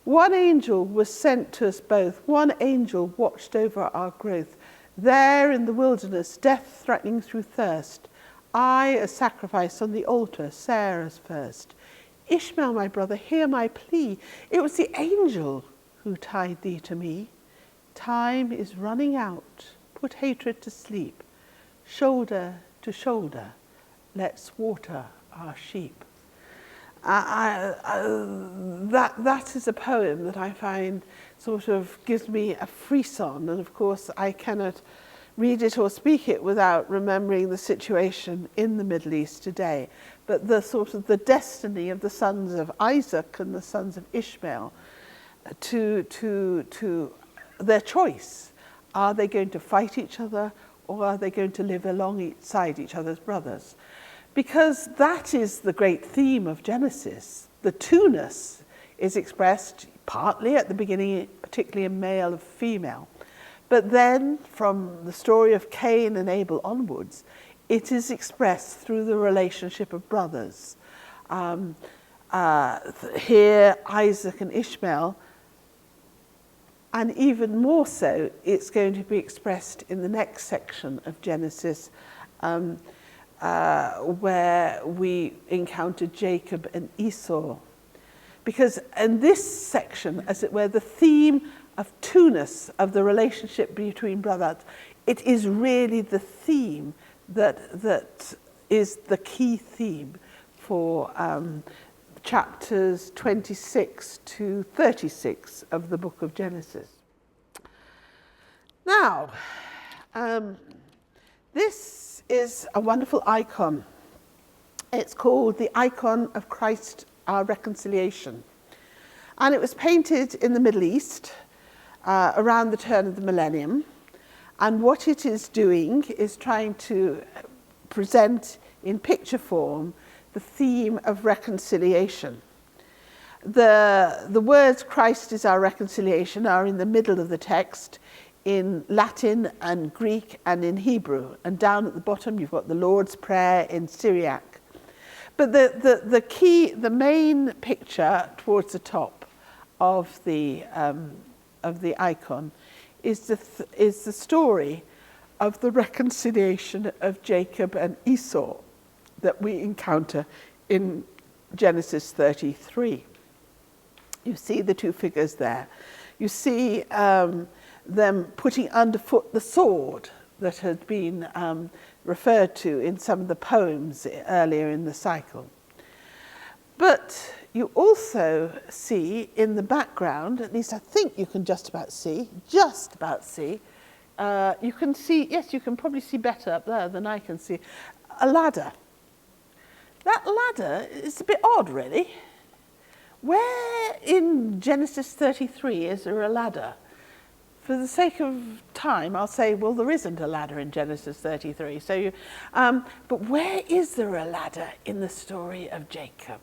[SPEAKER 1] One angel was sent to us both, one angel watched over our growth. There in the wilderness, death threatening through thirst, I a sacrifice on the altar, Sarah's first. Ishmael, my brother, hear my plea. It was the angel who tied thee to me. Time is running out, put hatred to sleep. Shoulder to shoulder, let's water our sheep. That is a poem that I find sort of gives me a frisson, and of course I cannot read it or speak it without remembering the situation in the Middle East today. But the sort of the destiny of the sons of Isaac and the sons of Ishmael to their choice. Are they going to fight each other, or are they going to live alongside each other's brothers? Because that is the great theme of Genesis. The two-ness is expressed partly at the beginning, particularly in male and female. But then, from the story of Cain and Abel onwards, it is expressed through the relationship of brothers. Here, Isaac and Ishmael, and even more so, it's going to be expressed in the next section of Genesis, where we encounter Jacob and Esau. Because in this section, as it were, the theme of two-ness, of the relationship between brothers, it is really the theme that is the key theme for chapters 26 to 36 of the book of Genesis. Now, this is a wonderful icon. It's called the Icon of Christ, Our Reconciliation. And it was painted in the Middle East around the turn of the millennium. And what it is doing is trying to present in picture form the theme of reconciliation. The words Christ is our reconciliation are in the middle of the text in Latin and Greek and in Hebrew. And down at the bottom you've got the Lord's Prayer in Syriac. But the main picture towards the top of the icon is the story of the reconciliation of Jacob and Esau that we encounter in Genesis 33. You see the two figures there. You see them putting underfoot the sword that had been referred to in some of the poems earlier in the cycle. But you also see in the background, at least I think you can just about see, you can see, yes, you can probably see better up there than I can see, a ladder. That ladder is a bit odd, really. Where in Genesis 33 is there a ladder? For the sake of time, I'll say, well, there isn't a ladder in Genesis 33. But where is there a ladder in the story of Jacob?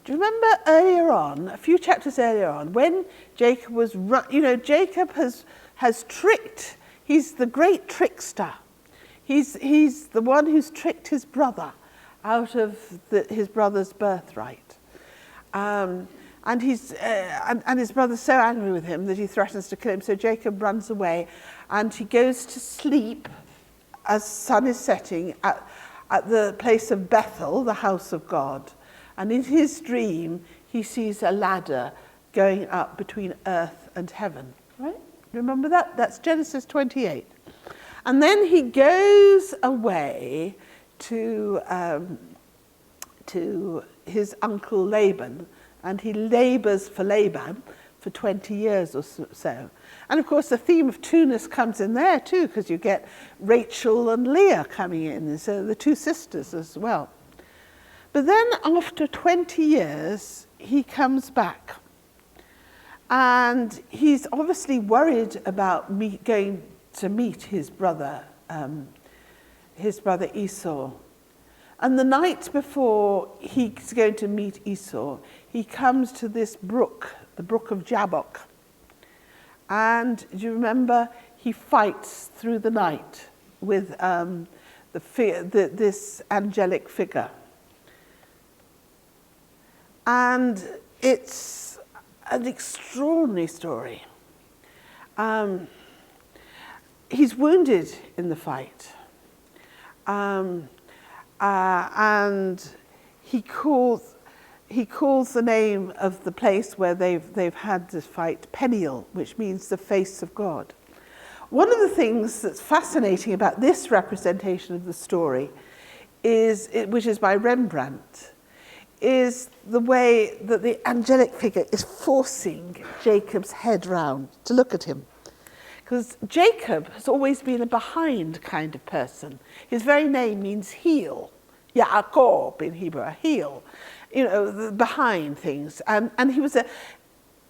[SPEAKER 1] Do you remember earlier on, a few chapters earlier on, when Jacob was, Jacob has tricked, he's the great trickster. He's the one who's tricked his brother out of his brother's birthright. And his brother's so angry with him that he threatens to kill him. So Jacob runs away and he goes to sleep as sun is setting at the place of Bethel, the house of God. And in his dream, he sees a ladder going up between earth and heaven. Right? Remember that? That's Genesis 28. And then he goes away to his uncle Laban, and he labours for Laban for 20 years or so. And of course the theme of two-ness comes in there too, because you get Rachel and Leah coming in, and so the two sisters as well. But then after 20 years, he comes back. And he's obviously worried about going to meet his brother Esau. And the night before he's going to meet Esau, he comes to this brook, the brook of Jabbok. And do you remember, he fights through the night with this angelic figure. And it's an extraordinary story. He's wounded in the fight. And he calls the name of the place where they've had this fight Peniel, which means the face of God. One of the things that's fascinating about this representation of the story which is by Rembrandt, is the way that the angelic figure is forcing Jacob's head round to look at him. Because Jacob has always been a behind kind of person. His very name means heel. Yaakov in Hebrew, a heel. You know, behind things. And he was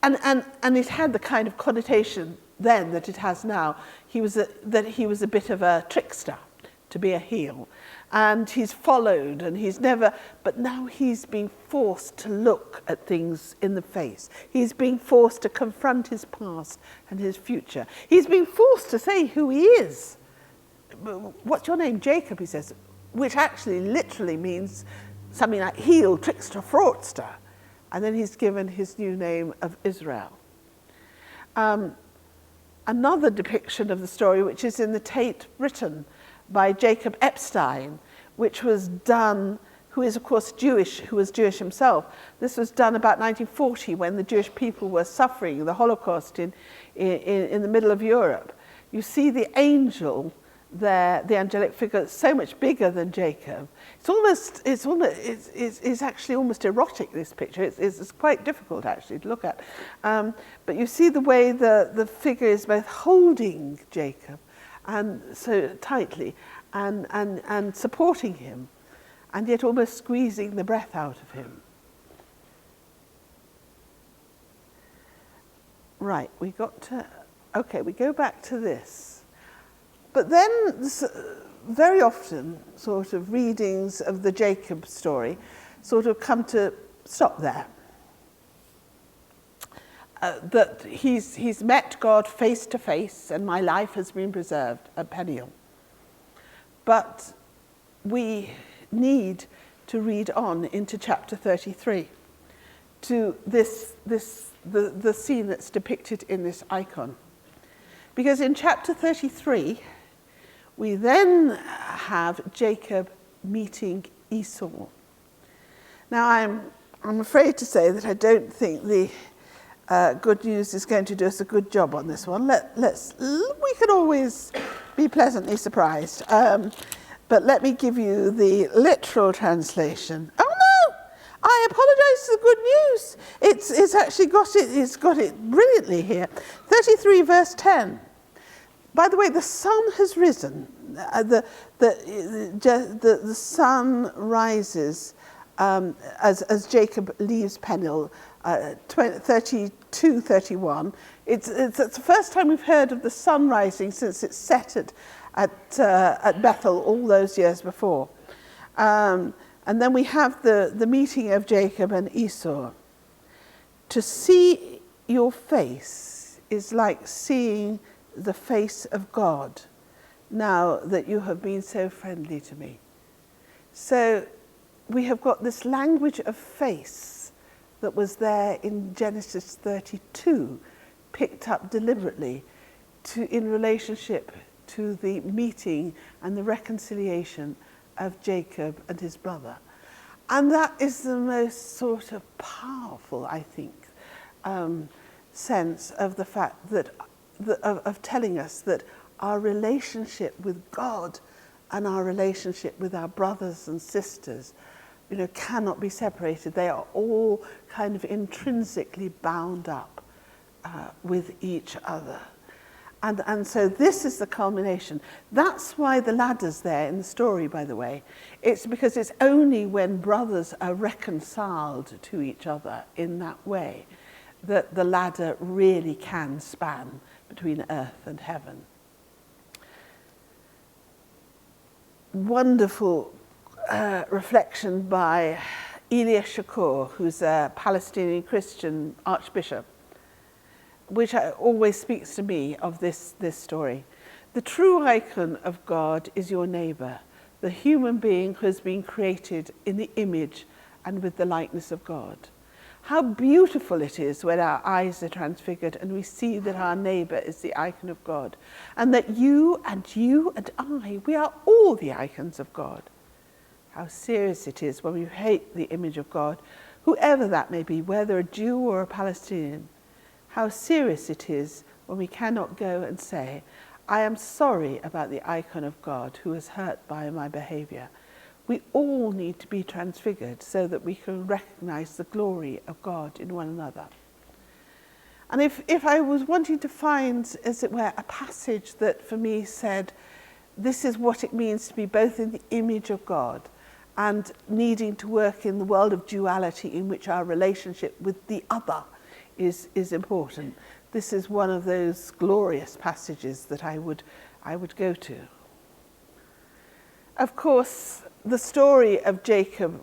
[SPEAKER 1] and it had the kind of connotation then that it has now. He was a bit of a trickster, to be a heel. And he's followed, and but now he's being forced to look at things in the face. He's being forced to confront his past and his future. He's being forced to say who he is. What's your name? Jacob, he says, which actually literally means something like heel, trickster, fraudster. And then he's given his new name of Israel. Another depiction of the story, which is in the Tate written by Jacob Epstein, which was done, who is of course Jewish, who was Jewish himself. This was done about 1940 when the Jewish people were suffering the Holocaust in the middle of Europe. You see the angel there, the angelic figure, so much bigger than Jacob. It's actually almost erotic, this picture. It's quite difficult actually to look at. But you see the way the figure is both holding Jacob and so tightly and supporting him, and yet almost squeezing the breath out of him. Right, we go back to this. But then very often sort of readings of the Jacob story sort of come to stop there. That he's met God face to face, and my life has been preserved at Peniel. But we need to read on into chapter 33 to the scene that's depicted in this icon. Because in chapter 33, we then have Jacob meeting Esau. Now, I'm afraid to say that I don't think the Good News is going to do us a good job on this one. We can always be pleasantly surprised. But let me give you the literal translation. Oh no! I apologise for the Good News. It's actually got it brilliantly here. 33 verse 10. By the way, the sun has risen. The sun rises as Jacob leaves Peniel, 32:31. It's the first time we've heard of the sun rising since it set at Bethel all those years before. And then we have the meeting of Jacob and Esau. To see your face is like seeing the face of God, now that you have been so friendly to me. So we have got this language of face that was there in Genesis 32, picked up deliberately in relationship to the meeting and the reconciliation of Jacob and his brother. And that is the most sort of powerful, I think, sense of the fact that of telling us that our relationship with God and our relationship with our brothers and sisters, cannot be separated. They are all kind of intrinsically bound up with each other. And so this is the culmination. That's why the ladder's there in the story, by the way. It's because it's only when brothers are reconciled to each other in that way that the ladder really can span between earth and heaven. Wonderful reflection by Elia Shakur, who's a Palestinian Christian archbishop, which always speaks to me of this story. The true icon of God is your neighbour, the human being who has been created in the image and with the likeness of God. How beautiful it is when our eyes are transfigured and we see that our neighbour is the icon of God, and that you and I, we are all the icons of God. How serious it is when we hate the image of God, whoever that may be, whether a Jew or a Palestinian. How serious it is when we cannot go and say, I am sorry about the icon of God who is hurt by my behaviour. We all need to be transfigured so that we can recognise the glory of God in one another. And if I was wanting to find, as it were, a passage that for me said, this is what it means to be both in the image of God and needing to work in the world of duality in which our relationship with the other is important. This is one of those glorious passages that I would go to. Of course, the story of Jacob,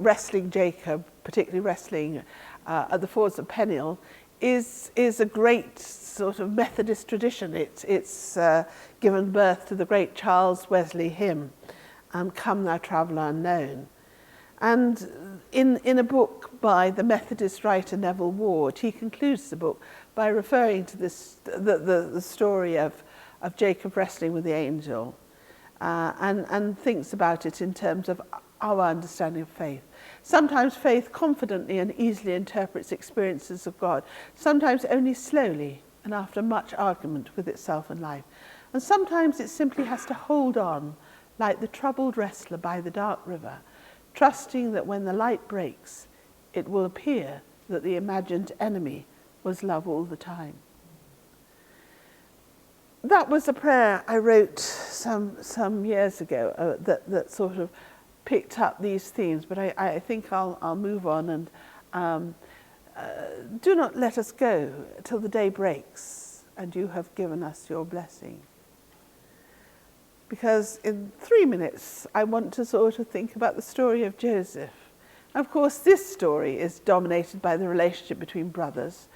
[SPEAKER 1] particularly wrestling at the Fords of Peniel, is a great sort of Methodist tradition. It's given birth to the great Charles Wesley hymn, Come Thou Traveller Unknown. And in a book by the Methodist writer Neville Ward, he concludes the book by referring to this the story of Jacob wrestling with the angel, and thinks about it in terms of our understanding of faith. Sometimes faith confidently and easily interprets experiences of God, sometimes only slowly and after much argument with itself and life. And sometimes it simply has to hold on, like the troubled wrestler by the dark river, trusting that when the light breaks, it will appear that the imagined enemy was love all the time. That was a prayer I wrote some years ago that sort of picked up these themes, but I think I'll move on and do not let us go till the day breaks and you have given us your blessing. Because in 3 minutes, I want to sort of think about the story of Joseph. Of course, this story is dominated by the relationship between brothers.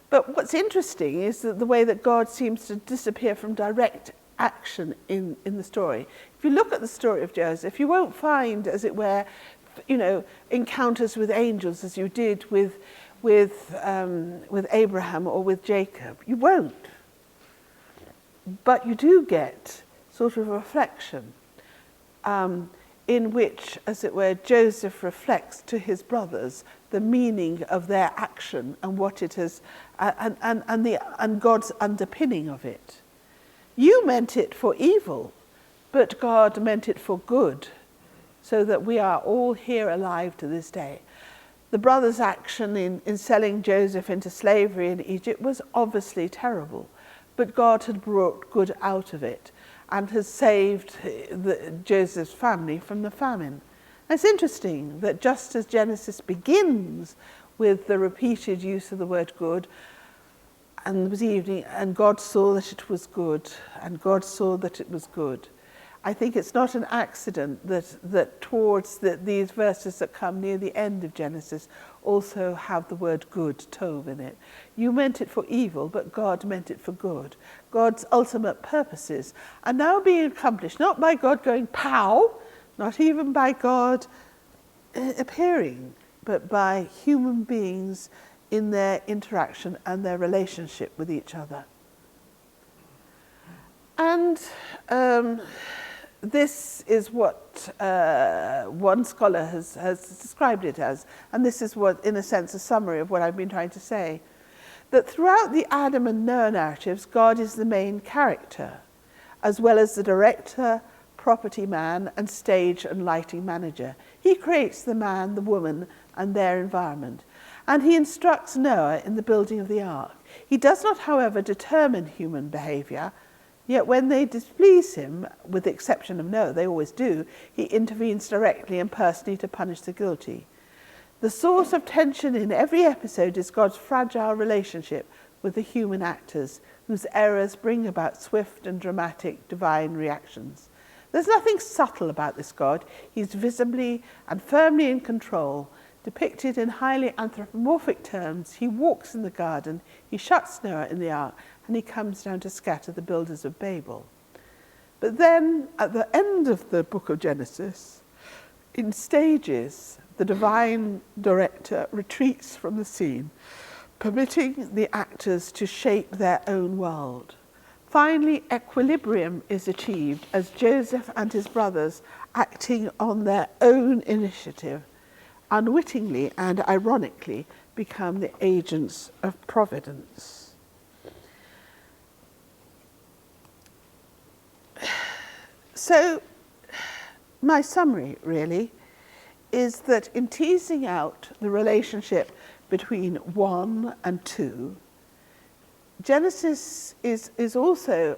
[SPEAKER 1] But what's interesting is that the way that God seems to disappear from direct action in the story. If you look at the story of Joseph, you won't find, as it were, encounters with angels as you did with Abraham or with Jacob. You won't. But you do get sort of a reflection in which, as it were, Joseph reflects to his brothers the meaning of their action and what it has, and God's underpinning of it. You meant it for evil, but God meant it for good, so that we are all here alive to this day. The brothers' action in selling Joseph into slavery in Egypt was obviously terrible, but God had brought good out of it and has saved Joseph's family from the famine. It's interesting that just as Genesis begins with the repeated use of the word good, and it was evening, and God saw that it was good, and God saw that it was good. I think it's not an accident that towards these verses that come near the end of Genesis also have the word good, tov, in it. You meant it for evil, but God meant it for good. God's ultimate purposes are now being accomplished, not by God going pow, not even by God appearing, but by human beings in their interaction and their relationship with each other. And this is what one scholar has described it as, and this is what, in a sense, a summary of what I've been trying to say, that throughout the Adam and Noah narratives, God is the main character, as well as the director, property man, and stage and lighting manager. He creates the man, the woman, and their environment. And he instructs Noah in the building of the ark. He does not, however, determine human behaviour, yet when they displease him, with the exception of Noah, they always do, he intervenes directly and personally to punish the guilty. The source of tension in every episode is God's fragile relationship with the human actors, whose errors bring about swift and dramatic divine reactions. There's nothing subtle about this God. He's visibly and firmly in control. Depicted in highly anthropomorphic terms, he walks in the garden, he shuts Noah in the ark, and he comes down to scatter the builders of Babel. But then, at the end of the book of Genesis, in stages, the divine director retreats from the scene, permitting the actors to shape their own world. Finally, equilibrium is achieved as Joseph and his brothers, acting on their own initiative, unwittingly and ironically become the agents of providence. So, my summary really is that in teasing out the relationship between 1 and 2, Genesis is also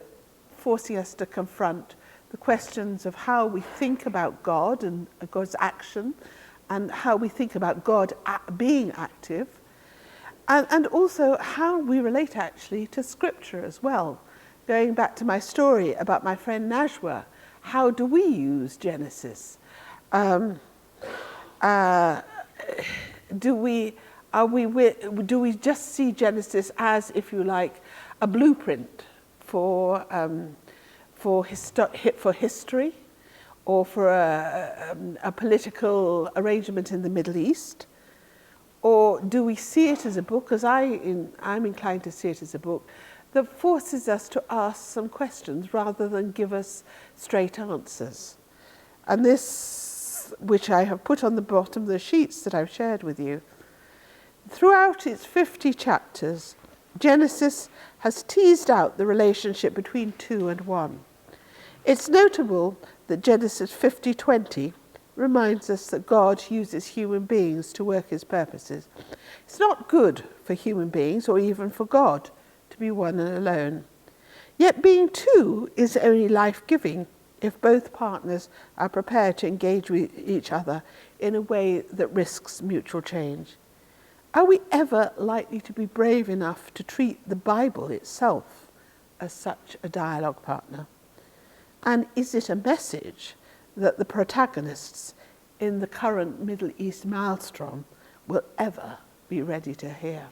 [SPEAKER 1] forcing us to confront the questions of how we think about God and God's action, and how we think about God being active, and also how we relate actually to Scripture as well. Going back to my story about my friend Najwa, how do we use Genesis? Do we just see Genesis as, if you like, a blueprint for history, or for a political arrangement in the Middle East? Or do we see it as a book, as I'm inclined to see it as a book, that forces us to ask some questions rather than give us straight answers? And this, which I have put on the bottom of the sheets that I've shared with you, throughout its 50 chapters, Genesis has teased out the relationship between 2 and 1. It's notable that Genesis 50:20 reminds us that God uses human beings to work his purposes. It's not good for human beings, or even for God, to be one and alone. Yet being 2 is only life-giving if both partners are prepared to engage with each other in a way that risks mutual change. Are we ever likely to be brave enough to treat the Bible itself as such a dialogue partner? And is it a message that the protagonists in the current Middle East maelstrom will ever be ready to hear?